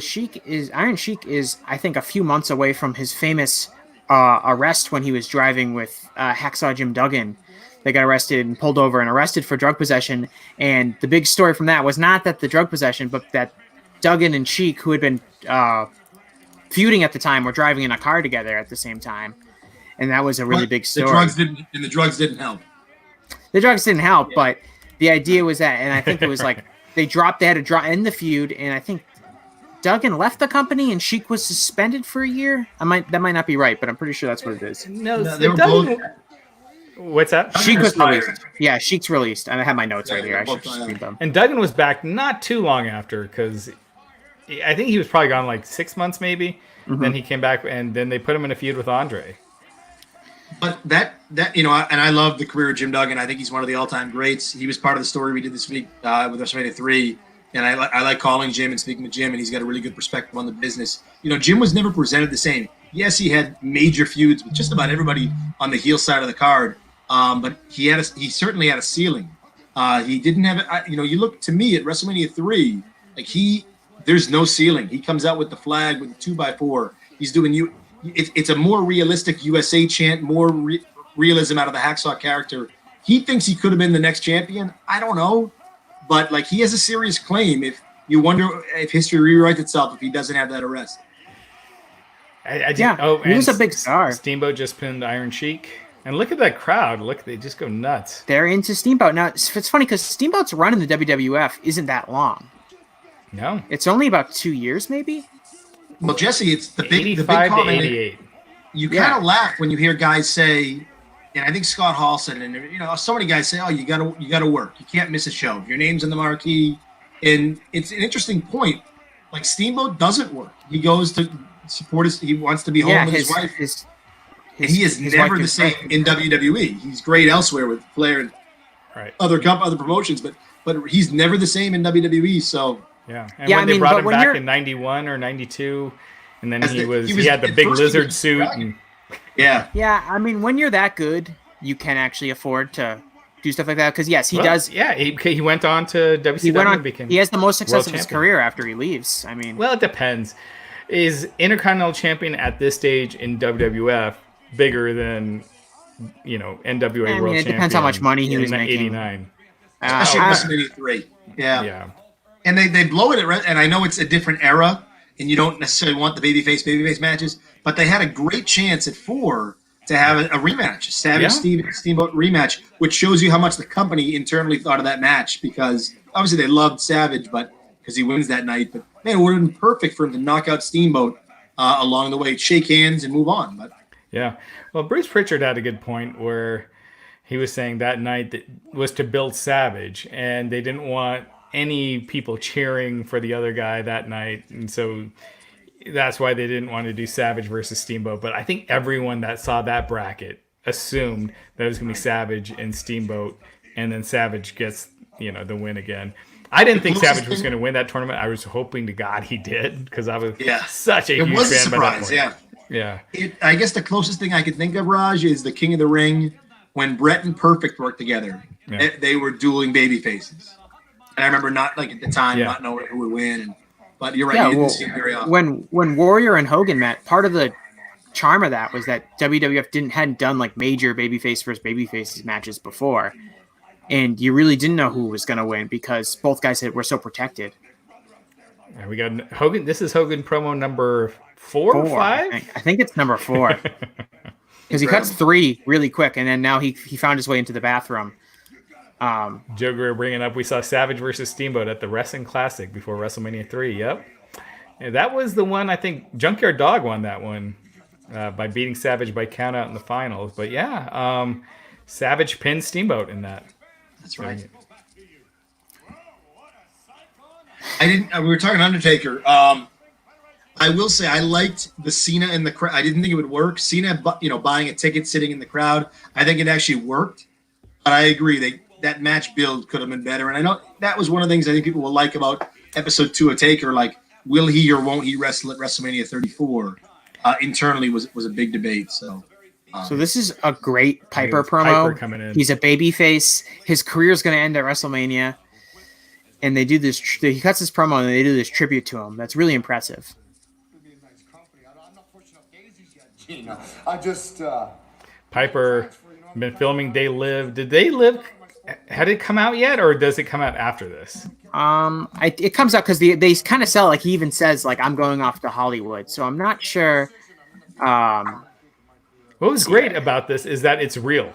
Speaker 1: Iron Sheik is I think a few months away from his famous arrest when he was driving with Hacksaw Jim Duggan. They got arrested and pulled over and arrested for drug possession. And the big story from that was not that the drug possession, but that Duggan and Sheik, who had been feuding at the time, were driving in a car together at the same time. And that was a really big story.
Speaker 3: The drugs didn't help.
Speaker 1: The drugs didn't help, but the idea was that, and I think it was like they had to end the feud, and I think Duggan left the company and Sheik was suspended for a year. That might not be right, but I'm pretty sure that's what it is.
Speaker 2: No, they were both. What's that?
Speaker 1: Sheik was released. Yeah, Sheik's released. I have my notes right here. I should just read them.
Speaker 2: And Duggan was back not too long after, because I think he was probably gone like 6 months maybe. Mm-hmm. Then he came back, and then they put him in a feud with Andre.
Speaker 3: But that and I love the career of Jim Duggan. I think he's one of the all-time greats. He was part of the story we did this week with WrestleMania 3. And I like calling Jim and speaking with Jim, and he's got a really good perspective on the business. Jim was never presented the same. Yes, he had major feuds with just about everybody on the heel side of the card. But he certainly had a ceiling. He didn't have you look to me at WrestleMania 3, like there's no ceiling. He comes out with the flag with the 2x4. He's doing it's a more realistic USA chant, more realism out of the Hacksaw character. He thinks he could have been the next champion. I don't know, but like he has a serious claim. If you wonder if history rewrites itself if he doesn't have that arrest.
Speaker 1: He was a big star.
Speaker 2: Steamboat just pinned Iron Sheik. And look at that crowd. Look, they just go nuts. They're
Speaker 1: into Steamboat. Now, it's funny because Steamboat's run in the WWF isn't that long.
Speaker 2: No.
Speaker 1: It's only about 2 years, maybe?
Speaker 3: Well, Jesse, it's the big
Speaker 2: comment. 88.
Speaker 3: You kind of laugh when you hear guys say, and I think Scott Hall said it, and so many guys say, oh, you gotta work. You can't miss a show. Your name's in the marquee. And it's an interesting point. Like, Steamboat doesn't work. He goes to support he wants to be home with his wife. And he is never the same in WWE. He's great elsewhere with Flair and other promotions, but he's never the same in WWE. So
Speaker 2: and when they brought him back in 91 or 92, and then he had the big lizard suit. And,
Speaker 1: I mean, when you're that good, you can actually afford to do stuff like that? Because yes, he
Speaker 2: Well,
Speaker 1: does.
Speaker 2: Yeah, he went on to WCW.
Speaker 1: He went on.
Speaker 2: And became
Speaker 1: He has the most success
Speaker 2: world
Speaker 1: of his
Speaker 2: champion.
Speaker 1: career after he leaves. I mean,
Speaker 2: Well, it depends. Is Intercontinental Champion at this stage in WWF bigger than NWA World Champion?
Speaker 1: it depends how much money he was
Speaker 2: in
Speaker 1: making.
Speaker 2: '89.
Speaker 3: Especially WrestleMania 3. Yeah.
Speaker 2: Yeah.
Speaker 3: And they blow it and I know it's a different era, and you don't necessarily want the babyface matches, but they had a great chance at 4 to have a rematch, a Savage Steamboat rematch, which shows you how much the company internally thought of that match, because obviously they loved Savage, but because he wins that night. But man, it would have been perfect for him to knock out Steamboat along the way, shake hands, and move on. But
Speaker 2: Yeah. Well, Bruce Pritchard had a good point where he was saying that night that was to build Savage, and they didn't want any people cheering for the other guy that night, and so that's why they didn't want to do Savage versus Steamboat. But I think everyone that saw that bracket assumed that it was going to be Savage and Steamboat, and then Savage gets the win again. I didn't think Savage was going to win that tournament. I was hoping to God he did, because I was such a huge fan by that point. Yeah.
Speaker 3: I guess the closest thing I could think of, Raj, is the King of the Ring when Brett and Perfect worked together.
Speaker 2: Yeah.
Speaker 3: They were dueling baby faces. And I remember not at the time not knowing who would win. But you're right, you didn't see it very often.
Speaker 1: When Warrior and Hogan met, part of the charm of that was that WWF hadn't done like major babyface versus babyfaces matches before, and you really didn't know who was going to win because both guys were so protected.
Speaker 2: And we got Hogan. This is Hogan promo number 4 or 5.
Speaker 1: I think it's number 4 because he cuts 3 really quick, and then now he found his way into the bathroom.
Speaker 2: Joe Greer bringing up, we saw Savage versus Steamboat at the Wrestling Classic before WrestleMania 3. Yep. And that was the one, I think, Junkyard Dog won that one by beating Savage by countout in the finals. But yeah, Savage pinned Steamboat in that.
Speaker 3: That's right. We were talking Undertaker. I will say I liked the Cena in the crowd. I didn't think it would work. Cena, buying a ticket, sitting in the crowd. I think it actually worked. But I agree that match build could have been better. And I know that was one of the things I think people will like about episode 2 of Taker. Like, will he or won't he wrestle at WrestleMania 34? Internally was a big debate. So
Speaker 1: this is a great Piper promo.
Speaker 2: Piper coming in.
Speaker 1: He's a babyface. His career is going to end at WrestleMania. And they do this. He cuts this promo and they do this tribute to him. That's really impressive.
Speaker 2: Piper been filming They Live. Did They Live? Had it come out yet, or does it come out after this?
Speaker 1: It comes out because they kind of sell, like, he even says, like, I'm going off to Hollywood. So I'm not sure.
Speaker 2: What was great about this is that it's real.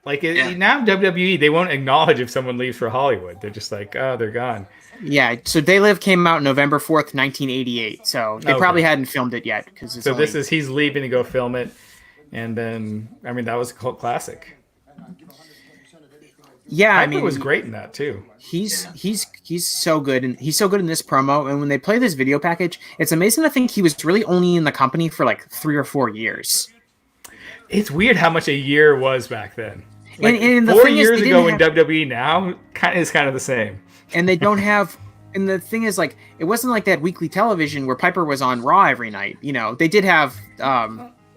Speaker 2: Like, now WWE, they won't acknowledge if someone leaves for Hollywood. They're just like, oh, they're gone.
Speaker 1: Yeah, so They Live came out November 4th, 1988. So they probably hadn't filmed it yet.
Speaker 2: He's leaving to go film it. And then, that was a cult classic.
Speaker 1: Yeah,
Speaker 2: Piper was great in that too.
Speaker 1: He's so good, and he's so good in this promo. And when they play this video package, it's amazing to think he was really only in the company for like 3 or 4 years.
Speaker 2: It's weird how much a year was back then. Like,
Speaker 1: and the
Speaker 2: 4
Speaker 1: thing
Speaker 2: years
Speaker 1: is,
Speaker 2: ago in WWE now is kind of the same.
Speaker 1: And they don't have. And the thing is, like, it wasn't like that weekly television where Piper was on Raw every night. They did have.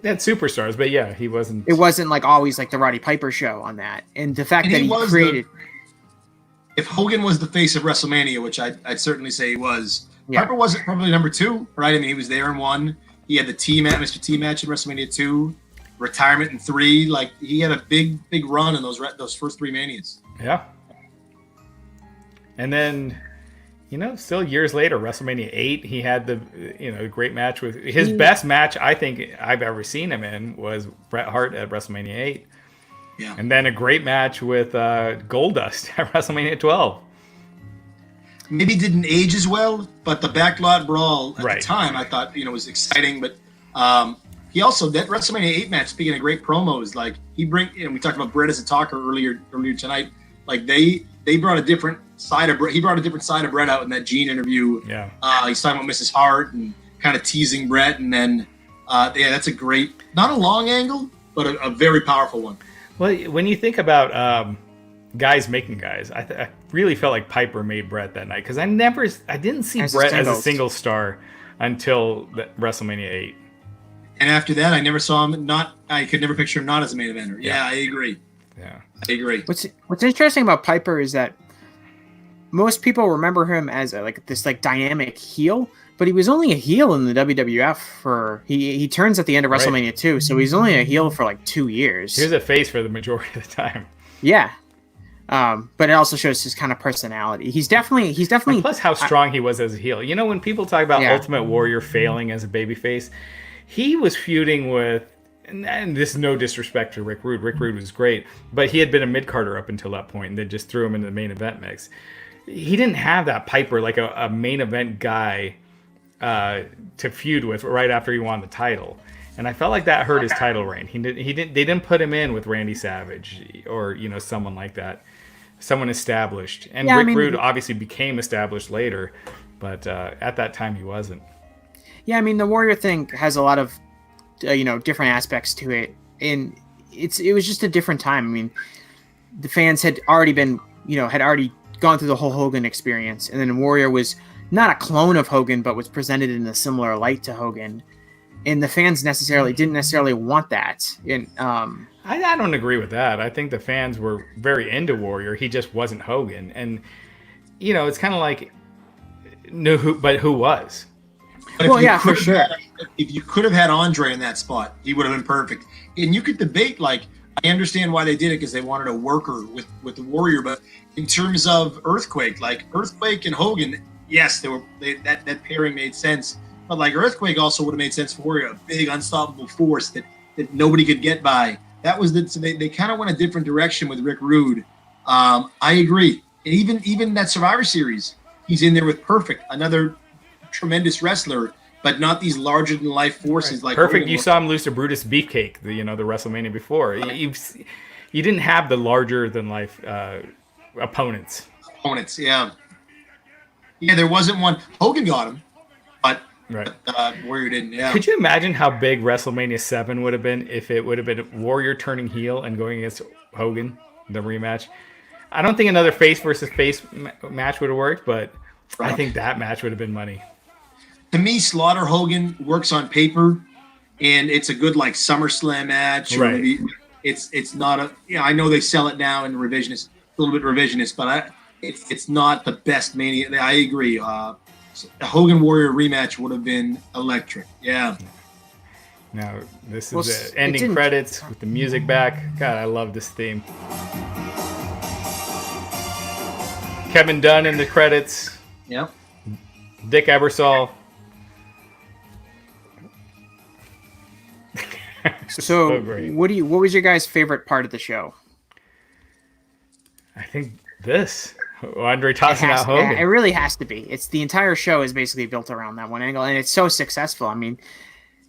Speaker 2: They had superstars, but yeah, he wasn't.
Speaker 1: It wasn't like always like the Roddy Piper show on that, and the fact that he created.
Speaker 3: If Hogan was the face of WrestleMania, which I'd certainly say he was, Piper wasn't probably number 2, right? I mean, he was there in 1. He had the Mr. T match in WrestleMania 2, retirement in 3. Like, he had a big run in those first 3 Manias.
Speaker 2: Yeah. And then, still years later, WrestleMania 8, he had the great match with his best match I think I've ever seen him in was Bret Hart at WrestleMania 8.
Speaker 3: Yeah.
Speaker 2: And then a great match with Goldust at WrestleMania 12.
Speaker 3: Maybe didn't age as well, but the backlot brawl at the time I thought was exciting. But he also, that WrestleMania 8 match, speaking of great promos, like we talked about Bret as a talker earlier tonight. Like they brought a different side of Bret. He brought a different side of Bret out in that Gene interview.
Speaker 2: Yeah.
Speaker 3: He's talking about Mrs. Hart and kind of teasing Bret, and then that's a great, not a long angle, but a very powerful one.
Speaker 2: Well, when you think about guys making guys, I really felt like Piper made Bret that night because I didn't see Bret as a single star until WrestleMania 8.
Speaker 3: And after that, I never saw him I could never picture him not as a main eventer. Yeah, I agree.
Speaker 2: Yeah,
Speaker 3: I agree.
Speaker 1: What's interesting about Piper is that most people remember him as this dynamic heel, but he was only a heel in the WWF for he turns at the end of WrestleMania 2, so he's only a heel for like 2 years.
Speaker 2: He was a face for the majority of the time.
Speaker 1: Yeah. But it also shows his kind of personality. He's definitely
Speaker 2: and plus how strong he was as a heel. You know, when people talk about Ultimate Warrior failing as a babyface, he was feuding with, and this is no disrespect to Rick Rude. Rick Rude was great, but he had been a mid-carder up until that point, and they just threw him into the main event mix. He didn't have that Piper, like a main event guy to feud with right after he won the title. And I felt like that hurt his title reign. They didn't put him in with Randy Savage or someone like that, someone established. And Rick Rude obviously became established later, but at that time he wasn't.
Speaker 1: Yeah, I mean the Warrior thing has a lot of different aspects to it, and it was just a different time. I mean, the fans had already been had already gone through the whole Hogan experience, and then Warrior was not a clone of Hogan, but was presented in a similar light to Hogan. And the fans didn't necessarily want that. And
Speaker 2: I don't agree with that. I think the fans were very into Warrior. He just wasn't Hogan. And, it's kind of like, who was?
Speaker 1: Well, yeah, for sure.
Speaker 3: If you could have had Andre in that spot, he would have been perfect. And you could debate, I understand why they did it because they wanted a worker with the Warrior. But in terms of Earthquake, Earthquake and Hogan, yes, that pairing made sense. But Earthquake also would have made sense for Warrior, a big unstoppable force that nobody could get by. That was so they kind of went a different direction with Rick Rude. I agree. And even that Survivor Series, he's in there with Perfect, another tremendous wrestler, but not these larger than life forces like
Speaker 2: Perfect.
Speaker 3: Hogan.
Speaker 2: You saw him lose to Brutus Beefcake, the WrestleMania before. You didn't have the larger than life opponents.
Speaker 3: Yeah. Yeah, there wasn't one. Hogan got him, but.
Speaker 2: Right.
Speaker 3: Warrior didn't, yeah.
Speaker 2: Could you imagine how big WrestleMania 7 would have been if it would have been Warrior turning heel and going against Hogan, the rematch? I don't think another face versus face match would have worked, but I think that match would have been money.
Speaker 3: To me, Slaughter Hogan works on paper, and it's a good SummerSlam match.
Speaker 2: Right.
Speaker 3: It's not a. I know they sell it now in revisionist, a little bit revisionist, but it's not the best Mania. I agree. A Hogan Warrior rematch would have been electric. Yeah.
Speaker 2: Now, this is the ending credits with the music back. God, I love this theme. Kevin Dunn in the credits.
Speaker 3: Yep.
Speaker 2: Dick Ebersol.
Speaker 1: So
Speaker 2: great.
Speaker 1: What was your guys' favorite part of the show?
Speaker 2: I think this. Andre tossing out Hogan.
Speaker 1: It really has to be. It's the entire show is basically built around that one angle, and it's so successful. I mean,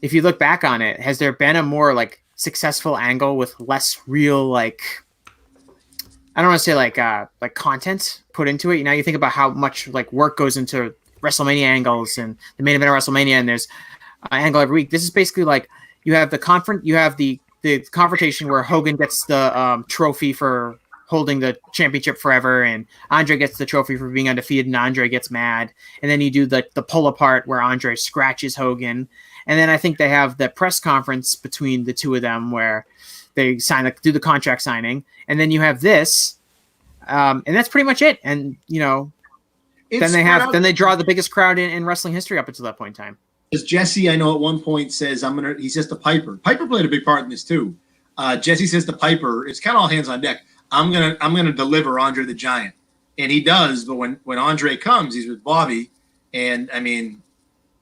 Speaker 1: if you look back on it, has there been a more successful angle with less real I don't want to say content put into it? You think about how much work goes into WrestleMania angles and the main event of WrestleMania, and there's an angle every week. This is basically you have the confrontation where Hogan gets the trophy for holding the championship forever, and Andre gets the trophy for being undefeated, and Andre gets mad. And then you do the pull apart where Andre scratches Hogan. And then I think they have the press conference between the two of them where they do the contract signing. And then you have this, and that's pretty much it. And then they draw the biggest crowd in wrestling history up until that point in time.
Speaker 3: Because Jesse, I know at one point says he says to Piper. Piper played a big part in this too. Jesse says to Piper, it's kind of all hands on deck. I'm gonna deliver Andre the Giant, and he does. But when Andre comes, he's with Bobby, and I mean,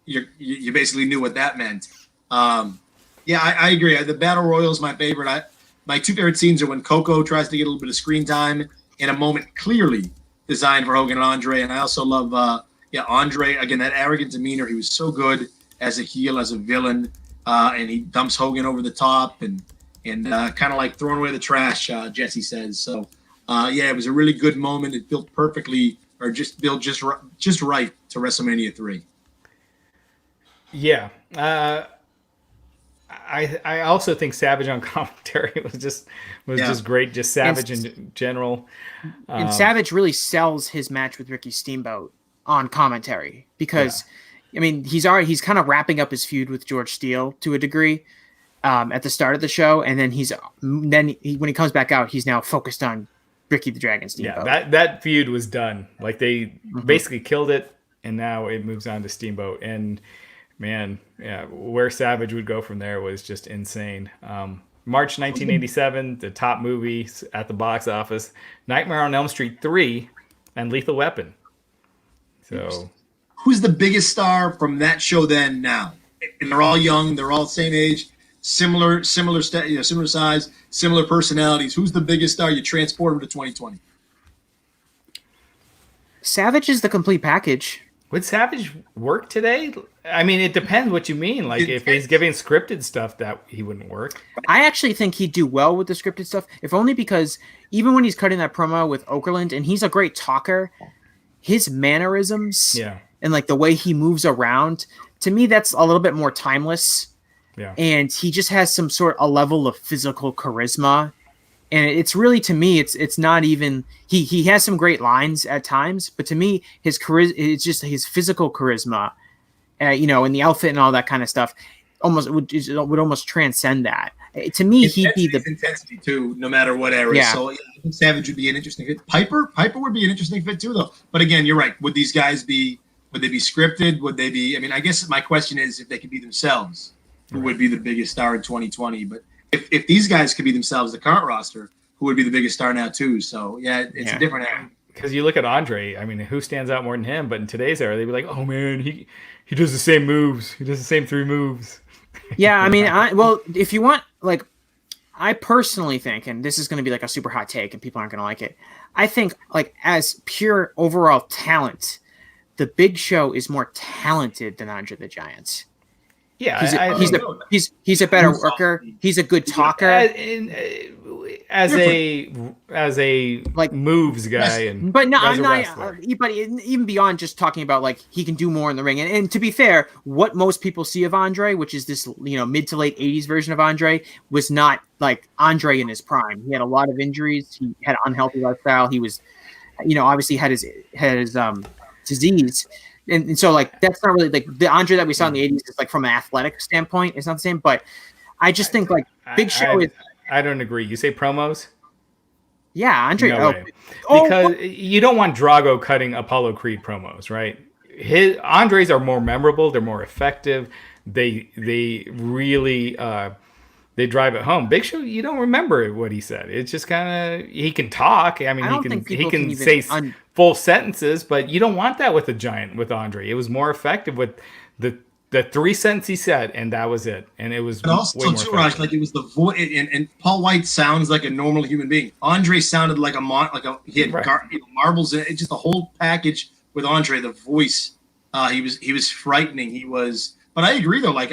Speaker 3: you basically knew what that meant. Yeah, I agree. The Battle Royal is my favorite. My two favorite scenes are when Coco tries to get a little bit of screen time in a moment clearly designed for Hogan and Andre, and I also love Andre again, that arrogant demeanor. He was so good as a heel, as a villain, and he dumps Hogan over the top and kind of throwing away the trash, Jesse says. So, it was a really good moment. It built perfectly, or just built just right to WrestleMania 3.
Speaker 2: Yeah. I also think Savage on commentary was just great. Just Savage in general.
Speaker 1: And Savage really sells his match with Ricky Steamboat on commentary because, I mean, he's kind of wrapping up his feud with George Steele to a degree. at the start of the show, and then when he comes back out, he's now focused on Ricky the Dragon Steamboat.
Speaker 2: Yeah, that feud was done. Like they basically killed it, and now it moves on to Steamboat. And man, yeah, where Savage would go from there was just insane. March 1987, the top movies at the box office: Nightmare on Elm Street 3 and Lethal Weapon. So,
Speaker 3: who's the biggest star from that show then now? And they're all young, they're all the same age, similar size, similar personalities. Who's the biggest star? You transport them to 2020.
Speaker 1: Savage is the complete package.
Speaker 2: Would Savage work today? I mean, it depends what you mean. Like, if he's giving scripted stuff, that he wouldn't work.
Speaker 1: I actually think he'd do well with the scripted stuff, if only because even when he's cutting that promo with Okerlund, and he's a great talker, his mannerisms and like the way he moves around, to me, that's a little bit more timeless.
Speaker 2: Yeah.
Speaker 1: And he just has some sort of a level of physical charisma. And it's really, to me, it's not even he has some great lines at times, but to me, his charisma, it's just his physical charisma, and the outfit and all that kind of stuff, would almost transcend that. To me, he'd be the
Speaker 3: intensity too, no matter what era.
Speaker 1: Yeah.
Speaker 3: So I think Savage would be an interesting fit. Piper would be an interesting fit too, though. But again, you're right. Would these guys be? Would they be scripted? Would they be? I mean, I guess my question is, if they could be themselves, who would be the biggest star in 2020? But if these guys could be themselves, the current roster, who would be the biggest star now too? So yeah, it's a different era.
Speaker 2: Because you look at Andre, I mean, who stands out more than him? But in today's era, they'd be like, oh man, he does the same moves. He does the same 3 moves.
Speaker 1: Yeah, I mean, if you want, like, I personally think, and this is going to be like a super hot take, and people aren't going to like it. I think, like, as pure overall talent, the Big Show is more talented than Andre the Giant.
Speaker 2: Yeah,
Speaker 1: he's a better worker. He's a good talker.
Speaker 2: As a like moves guy,
Speaker 1: but no, I'm not. But even beyond just talking about, like, he can do more in the ring. And to be fair, what most people see of Andre, which is this mid to late '80s version of Andre, was not like Andre in his prime. He had a lot of injuries. He had an unhealthy lifestyle. He was, obviously had his disease. And so, like, that's not really, like, the Andre that we saw in the 80s is, like, from an athletic standpoint, it's not the same. But I just think, like, Big Show is.
Speaker 2: I don't agree. You say promos?
Speaker 1: Yeah, Andre.
Speaker 2: No way. Because you don't want Drago cutting Apollo Creed promos, right? Andre's are more memorable. They're more effective. They really they drive it home. Big Show, you don't remember what he said. It's just kind of, he can talk. I mean, he can say full sentences, but you don't want that with a giant, with Andre. It was more effective with the 3 sentences he said, and that was it. And it was
Speaker 3: also
Speaker 2: way more
Speaker 3: too, Raj, like, it was the voice, and Paul White sounds like a normal human being. Andre sounded like he had marbles in it. It's just the whole package with Andre. The voice, he was frightening. He was. But I agree, though. Like,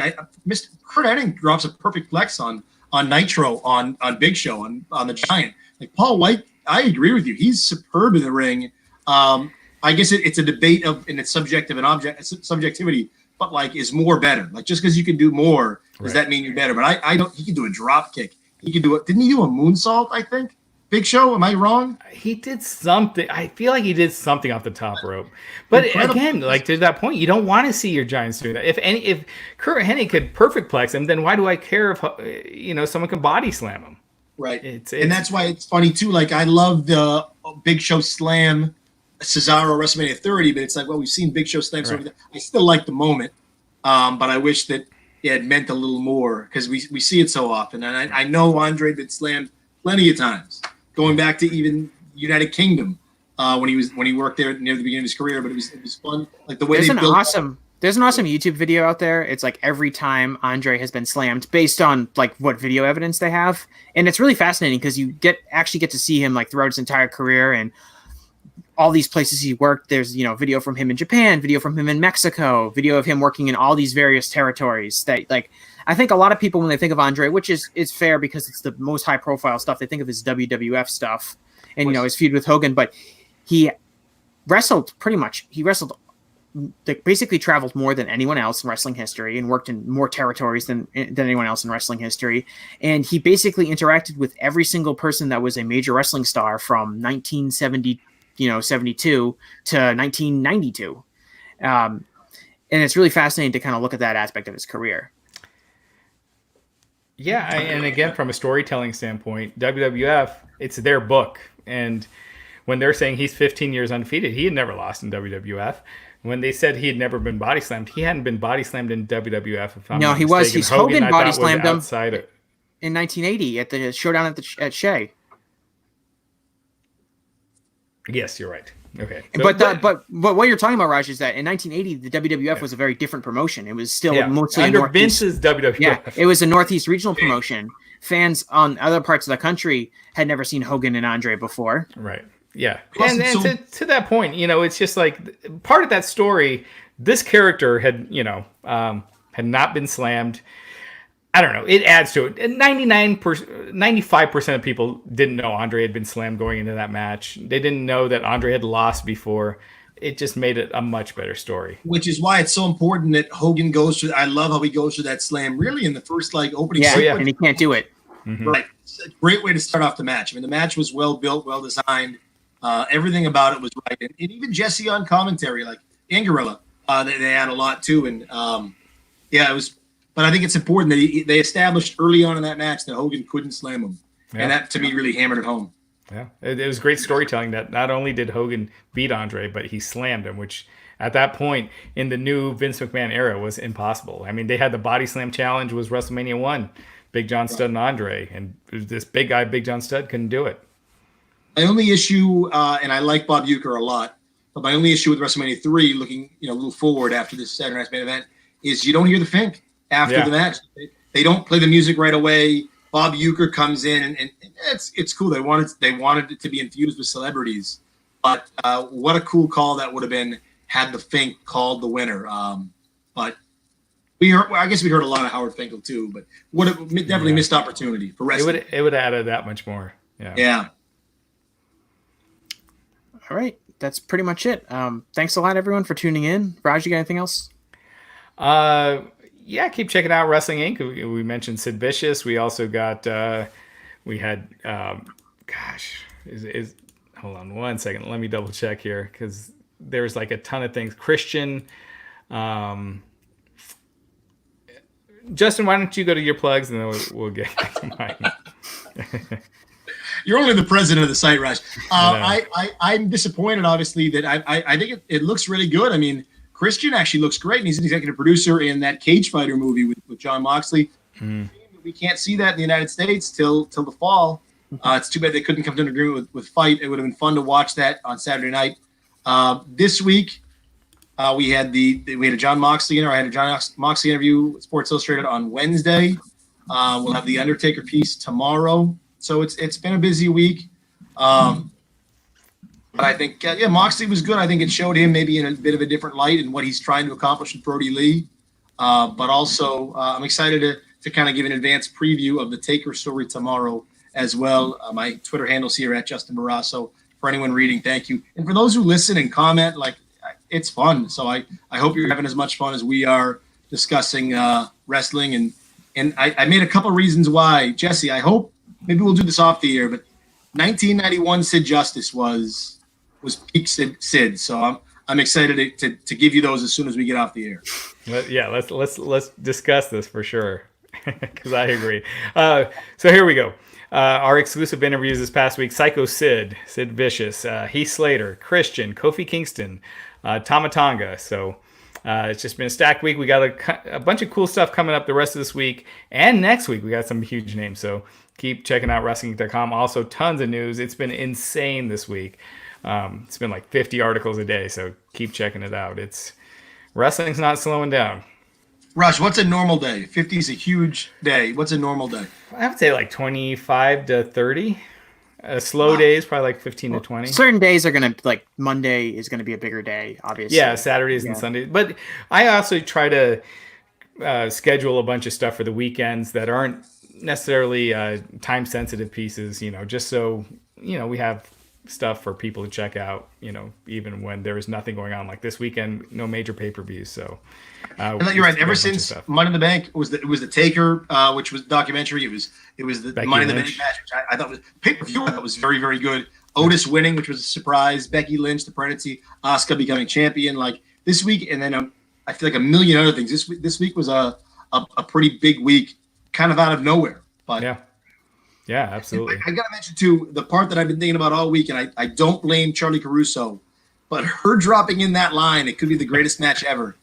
Speaker 3: Mr. Kurt Hennig drops a perfect flex on Nitro on Big Show on the Giant. Like, Paul White, I agree with you. He's superb in the ring. I guess it's a debate and it's subjective and subjectivity. But, like, is more better? Like, just because you can do more, does that mean you're better? But I don't. He can do a drop kick. He can do it. Didn't he do a moonsault? I think. Big Show. Am I wrong?
Speaker 2: He did something. I feel like he did something off the top rope. But again, like, to that point, you don't want to see your Giants do that. If Kurt Hennig could perfect plex him, then why do I care if someone can body slam him?
Speaker 3: Right. And that's why it's funny too. Like, I love the Big Show slam Cesaro WrestleMania 30, but it's like, well, we've seen Big Show slams over there. I still like the moment, but I wish that it had meant a little more, because we see it so often. And I know Andre been slammed plenty of times, going back to even United Kingdom when he worked there near the beginning of his career. But it was fun, like the way there's an awesome
Speaker 1: YouTube video out there. It's like every time Andre has been slammed, based on like what video evidence they have, and it's really fascinating because you actually get to see him like throughout his entire career and all these places he worked. There's video from him in Japan, video from him in Mexico, video of him working in all these various territories. That, like, I think a lot of people, when they think of Andre, which is fair because it's the most high profile stuff, they think of his WWF stuff and his feud with Hogan. But he wrestled basically traveled more than anyone else in wrestling history and worked in more territories than anyone else in wrestling history. And he basically interacted with every single person that was a major wrestling star from 1972 to 1992. And it's really fascinating to kind of look at that aspect of his career.
Speaker 2: Yeah, and again, from a storytelling standpoint, WWF, it's their book. And when they're saying he's 15 years undefeated, he had never lost in WWF. When they said he had never been body slammed, he hadn't been body slammed in WWF. If I'm
Speaker 1: No,
Speaker 2: not
Speaker 1: he
Speaker 2: mistaken.
Speaker 1: was. He's Hogan body slammed him
Speaker 2: outside of,
Speaker 1: in 1980 at the showdown at Shea.
Speaker 2: Yes, you're right. Okay,
Speaker 1: but what you're talking about, Raj, is that in 1980 the WWF was a very different promotion. It was still mostly
Speaker 2: under Vince's WWF.
Speaker 1: Yeah, it was a Northeast regional promotion. Fans on other parts of the country had never seen Hogan and Andre before.
Speaker 2: Right. Yeah. And to that point, it's just like part of that story, this character had not been slammed. I don't know. It adds to it. 95% of people didn't know Andre had been slammed going into that match. They didn't know that Andre had lost before. It just made it a much better story.
Speaker 3: Which is why it's so important that Hogan goes through. I love how he goes through that slam really in the first opening sequence.
Speaker 1: And he can't do it.
Speaker 2: Mm-hmm.
Speaker 3: Right. It's a great way to start off the match. I mean, the match was well built, well designed. Everything about it was right. And even Jesse on commentary, like Angarilla, they add a lot too. And it was. But I think it's important that they established early on in that match that Hogan couldn't slam him. Yeah. And that, to me, really hammered it home.
Speaker 2: Yeah, it was great storytelling that not only did Hogan beat Andre, but he slammed him, which at that point in the new Vince McMahon era was impossible. I mean, they had the body slam challenge was WrestleMania 1, Big John Studd and Andre, and this big guy, Big John Studd, couldn't do it.
Speaker 3: My only issue, and I like Bob Uecker a lot, but my only issue with WrestleMania 3, looking a little forward after this Saturday Night's Main Event, is you don't hear the Fink after the match. They don't play the music right away. Bob Uecker comes in, and it's cool. They wanted it to be infused with celebrities, but what a cool call that would have been had the Fink called the winner. But I guess we heard a lot of Howard Finkel too, but would have definitely missed opportunity for wrestling.
Speaker 2: It would have added that much more.
Speaker 3: Yeah.
Speaker 1: All right, that's pretty much it. Thanks a lot, everyone, for tuning in. Raj, you got anything else?
Speaker 2: Yeah, keep checking out Wrestling Inc. We mentioned Sid Vicious. We also got we had hold on one second. Let me double check here because there's like a ton of things. Christian, Justin, why don't you go to your plugs and then we'll get back to mine.
Speaker 3: You're only the president of the site, Raj. I'm disappointed, obviously, that I think it looks really good. I mean, Christian actually looks great, and he's an executive producer in that Cage Fighter movie with John Moxley. We can't see that in the United States till the fall. It's too bad they couldn't come to an agreement with Fight. It would have been fun to watch that on Saturday night. This week, we had a John Moxley I had a John Moxley interview with Sports Illustrated on Wednesday. We'll have the Undertaker piece tomorrow. So it's been a busy week. But I think, Moxley was good. I think it showed him maybe in a bit of a different light in what he's trying to accomplish with Brody Lee. But also, I'm excited to kind of give an advanced preview of the Taker story tomorrow as well. My Twitter handle's here at Justin Barrasso. For anyone reading, thank you. And for those who listen and comment, it's fun. So I hope you're having as much fun as we are discussing wrestling. And I made a couple reasons why. Jesse, I hope maybe we'll do this off the air, but 1991 Sid Justice was peak Sid. So I'm excited to give you those as soon as we get off the air.
Speaker 2: Let's discuss this for sure because I agree. So here we go. Our exclusive interviews this past week: Psycho Sid Vicious, Heath Slater, Christian, Kofi Kingston, Tama Tonga. So it's just been a stacked week. We got a bunch of cool stuff coming up the rest of this week and next week. We got some huge names. So keep checking out WrestlingInc.com. Also, tons of news. It's been insane this week. It's been like 50 articles a day, so keep checking it out. Wrestling's not slowing down.
Speaker 3: Rush, what's a normal day? 50 is a huge day. What's a normal day?
Speaker 2: I would say like 25 to 30. A slow day is probably like 15 to 20.
Speaker 1: Certain days are going to, like Monday is going to be a bigger day, obviously.
Speaker 2: Yeah, Saturdays and Sundays. But I also try to schedule a bunch of stuff for the weekends that aren't necessarily time-sensitive pieces, just so, we have stuff for people to check out, even when there is nothing going on. Like this weekend, no major pay-per-views. So
Speaker 3: you're right. Ever since Money in the Bank was the Taker, which was documentary. It was the Money in the Bank match, which I thought was pay-per-view. That was very, very good. Otis winning, which was a surprise. Becky Lynch, the pregnancy. Asuka becoming champion. Like this week, and then I feel like a million other things. This week was a pretty big week kind of out of nowhere. But
Speaker 2: yeah, absolutely.
Speaker 3: I got to mention too the part that I've been thinking about all week, and I don't blame Charlie Caruso, but her dropping in that line, it could be the greatest match ever.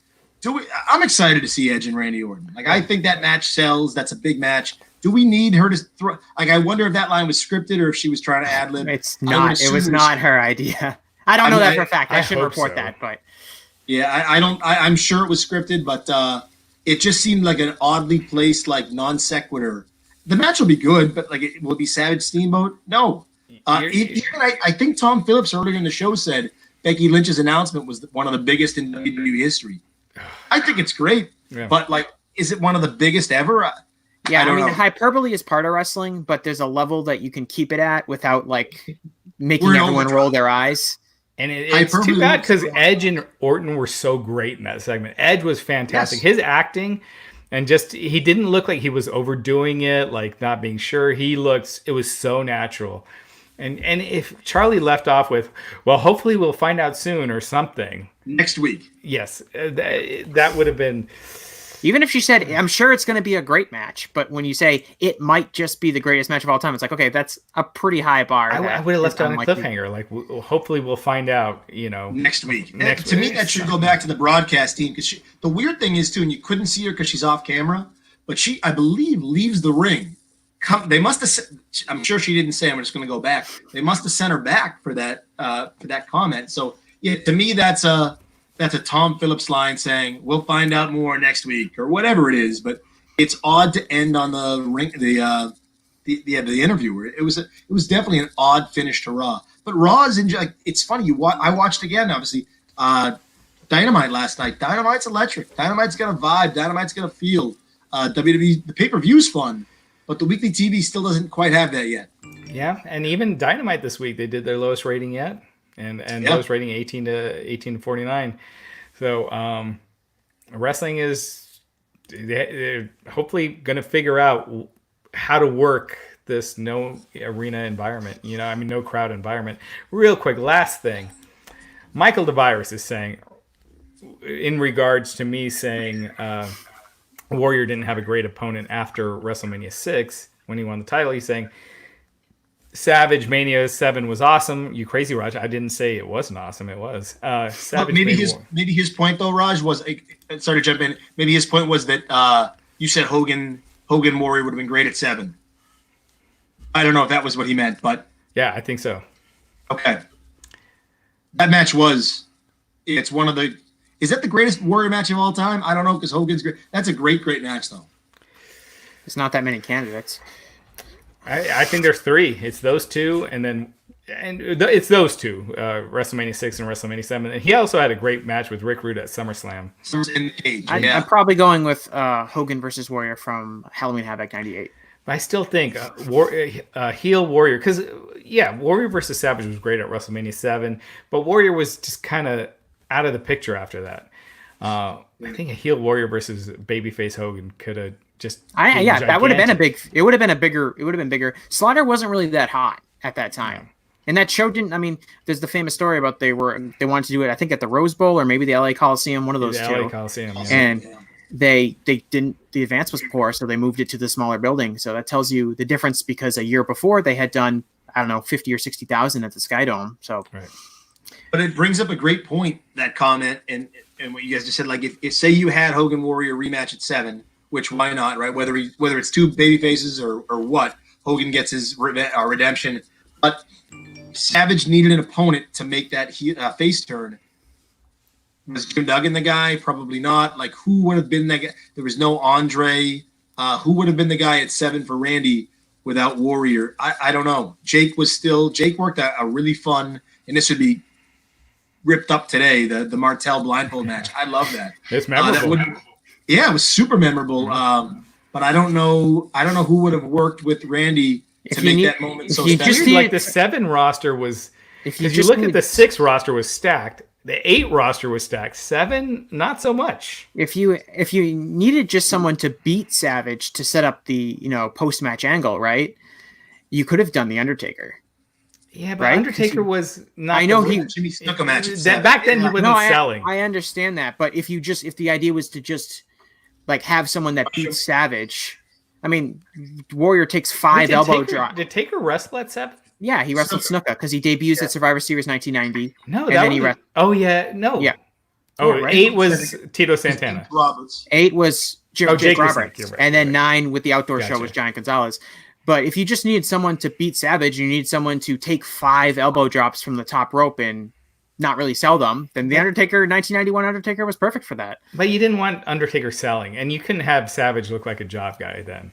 Speaker 3: I'm excited to see Edge and Randy Orton. Like, I think that match sells. That's a big match. Do we need her to throw? Like, I wonder if that line was scripted or if she was trying to ad lib.
Speaker 1: It's not. It was not her idea. I don't know that for a fact. I should report that, but
Speaker 3: yeah, I don't. I'm sure it was scripted, but it just seemed like an oddly placed, like, non sequitur. The match will be good, but like, will it be Savage Steamboat? No. Even I think Tom Phillips earlier in the show said Becky Lynch's announcement was one of the biggest in WWE history. I think it's great, but like, is it one of the biggest ever?
Speaker 1: Yeah, I mean, hyperbole is part of wrestling, but there's a level that you can keep it at without like making everyone roll their eyes.
Speaker 2: And it's too bad because Edge and Orton were so great in that segment. Edge was fantastic. Yes. His acting, and just he didn't look like he was overdoing it, like not being sure. It was so natural. And if Charlie left off with, well, hopefully we'll find out soon or something.
Speaker 3: Next week.
Speaker 2: Yes, that would have been...
Speaker 1: Even if she said, I'm sure it's going to be a great match, but when you say it might just be the greatest match of all time, it's like, okay, that's a pretty high bar.
Speaker 2: I would have left it on a cliffhanger. Like, hopefully we'll find out,
Speaker 3: next week. To me, that should go back to the broadcast team. Because the weird thing is, too, and you couldn't see her because she's off camera, but she, I believe, leaves the ring. They must have. I'm sure she didn't say. I'm just going to go back. They must have sent her back for that comment. So yeah, to me, that's a Tom Phillips line saying we'll find out more next week or whatever it is. But it's odd to end on the ring. The interviewer. It was definitely an odd finish to Raw. But Raw's like, it's funny. I watched again. Obviously, Dynamite last night. Dynamite's electric. Dynamite's got a vibe. Dynamite's got a feel. WWE the pay-per-view's fun. But the weekly TV still doesn't quite have that yet.
Speaker 2: Yeah, and even Dynamite this week, they did their lowest rating yet, and lowest rating 18 to 49. So wrestling is they're hopefully going to figure out how to work this no arena environment. No crowd environment. Real quick, last thing, Michael DeVirus is saying, in regards to me saying. Warrior didn't have a great opponent after WrestleMania 6 when he won the title. He's saying Savage Mania 7 was awesome. You crazy, Raj? I didn't say it wasn't awesome. It was. Savage
Speaker 3: maybe his point though, Raj, was sorry to jump in. Maybe his point was that you said Hogan Warrior would have been great at 7. I don't know if that was what he meant, but
Speaker 2: yeah, I think so.
Speaker 3: Okay, that match it's one of the. Is that the greatest Warrior match of all time? I don't know, because Hogan's great. That's a great match, though.
Speaker 1: There's not that many candidates.
Speaker 2: I think there's 3. It's those two, and it's those two, WrestleMania 6 and WrestleMania 7. And he also had a great match with Rick Rude at SummerSlam.
Speaker 1: I'm probably going with Hogan versus Warrior from Halloween Havoc 98.
Speaker 2: But I still think heel Warrior, because, Warrior versus Savage was great at WrestleMania 7, but Warrior was just kind of out of the picture after that. I think a heel Warrior versus babyface Hogan could have just
Speaker 1: that would have been it would have been bigger. Slaughter wasn't really that hot at that time. Yeah. And that show there's the famous story about they wanted to do it, I think at the Rose Bowl or maybe the LA Coliseum, one of those two.
Speaker 2: LA Coliseum, yeah.
Speaker 1: And they didn't, the advance was poor, so they moved it to the smaller building. So that tells you the difference, because a year before they had done, I don't know, 50 or 60,000 at the Sky Dome. So
Speaker 2: right.
Speaker 3: But it brings up a great point, that comment, and what you guys just said. Like, if say you had Hogan Warrior rematch at 7, which why not, right? Whether it's two baby faces or what, Hogan gets his redemption. But Savage needed an opponent to make that face turn. Was Jim Duggan the guy? Probably not. Like, who would have been that guy? There was no Andre. Who would have been the guy at 7 for Randy without Warrior? I don't know. Jake worked a really fun, and this would be ripped up today, the Martel blindfold match. I love that.
Speaker 2: It's memorable.
Speaker 3: It was super memorable. But I don't know who would have worked with Randy to make that moment so special.
Speaker 2: Like the 7 roster was, because you look at the 6 roster was stacked, the 8 roster was stacked, 7 not so much.
Speaker 1: If you needed just someone to beat Savage to set up the post match angle, right? You could have done the Undertaker.
Speaker 2: Yeah, but right? Undertaker was not.
Speaker 1: I know
Speaker 3: he stuck a match.
Speaker 2: Back then he wasn't selling.
Speaker 1: I understand that, but if the idea was to just like have someone that beats Savage, I mean, Warrior takes 5 elbow drops.
Speaker 2: Did Taker wrestle at 7?
Speaker 1: Yeah, he wrestled Snuka because he debuts at Survivor Series 1990.
Speaker 2: No,
Speaker 1: and
Speaker 2: that
Speaker 1: then
Speaker 2: was. Oh yeah, no.
Speaker 1: Yeah.
Speaker 2: Oh,
Speaker 1: Yeah, right.
Speaker 2: 8 was Tito Santana.
Speaker 3: Roberts.
Speaker 1: 8 was Jake Roberts,
Speaker 2: right,
Speaker 1: and then
Speaker 2: right.
Speaker 1: 9 with the outdoor
Speaker 2: Gotcha.
Speaker 1: show was Giant Gonzalez. But if you just needed someone to beat Savage, you need someone to take 5 elbow drops from the top rope and not really sell them, then the Undertaker 1991 Undertaker was perfect for that.
Speaker 2: But you didn't want Undertaker selling, and you couldn't have Savage look like a job guy then.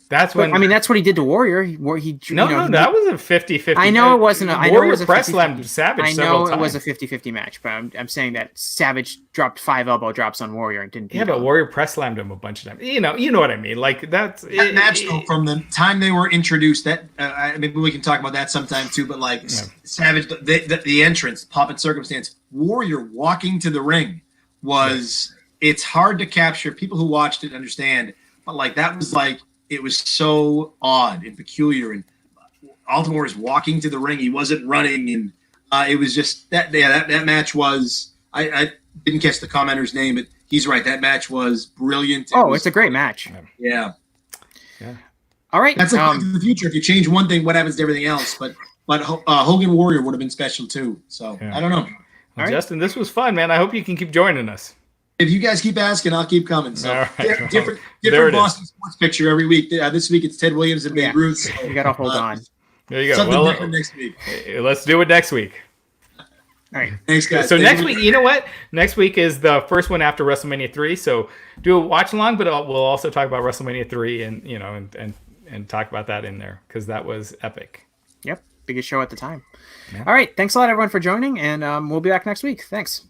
Speaker 2: That's when.
Speaker 1: I mean, that's what he did to Warrior. That
Speaker 2: was a 50-50.
Speaker 1: I know it wasn't. I know it was a
Speaker 2: press slammed Savage.
Speaker 1: I
Speaker 2: know
Speaker 1: it was a 50-50 match, but I'm saying that Savage dropped 5 elbow drops on Warrior and didn't.
Speaker 2: But Warrior press slammed him a bunch of times. You know what I mean. Like that
Speaker 3: match though, from the time they were introduced. That maybe we can talk about that sometime too. But like Savage, the entrance, pop and circumstance, Warrior walking to the ring was. It's hard to capture. People who watched it understand, but like that was like. It was so odd and peculiar, and Ultimate Warrior is walking to the ring. He wasn't running, and it was just that. Yeah, that match was. I didn't catch the commenter's name, but he's right. That match was brilliant.
Speaker 1: It's a great match.
Speaker 3: Yeah.
Speaker 1: All right,
Speaker 3: that's like the future. If you change one thing, what happens to everything else? But Hogan Warrior would have been special too. So I don't know.
Speaker 2: Well, Justin, this was fun, man. I hope you can keep joining us.
Speaker 3: If you guys keep asking, I'll keep coming. So
Speaker 2: right.
Speaker 3: different Boston sports picture every week. This week it's Ted Williams and Babe Ruth. So,
Speaker 1: you got to hold on.
Speaker 2: There you go.
Speaker 3: Something different next week.
Speaker 2: Let's do it next week.
Speaker 1: All right.
Speaker 3: Thanks, guys.
Speaker 2: So next week, you know what? Next week is the first one after WrestleMania 3. So do a watch along, but we'll also talk about WrestleMania 3 and talk about that in there because that was epic.
Speaker 1: Yep. Biggest show at the time. Yeah. All right. Thanks a lot, everyone, for joining, and we'll be back next week. Thanks.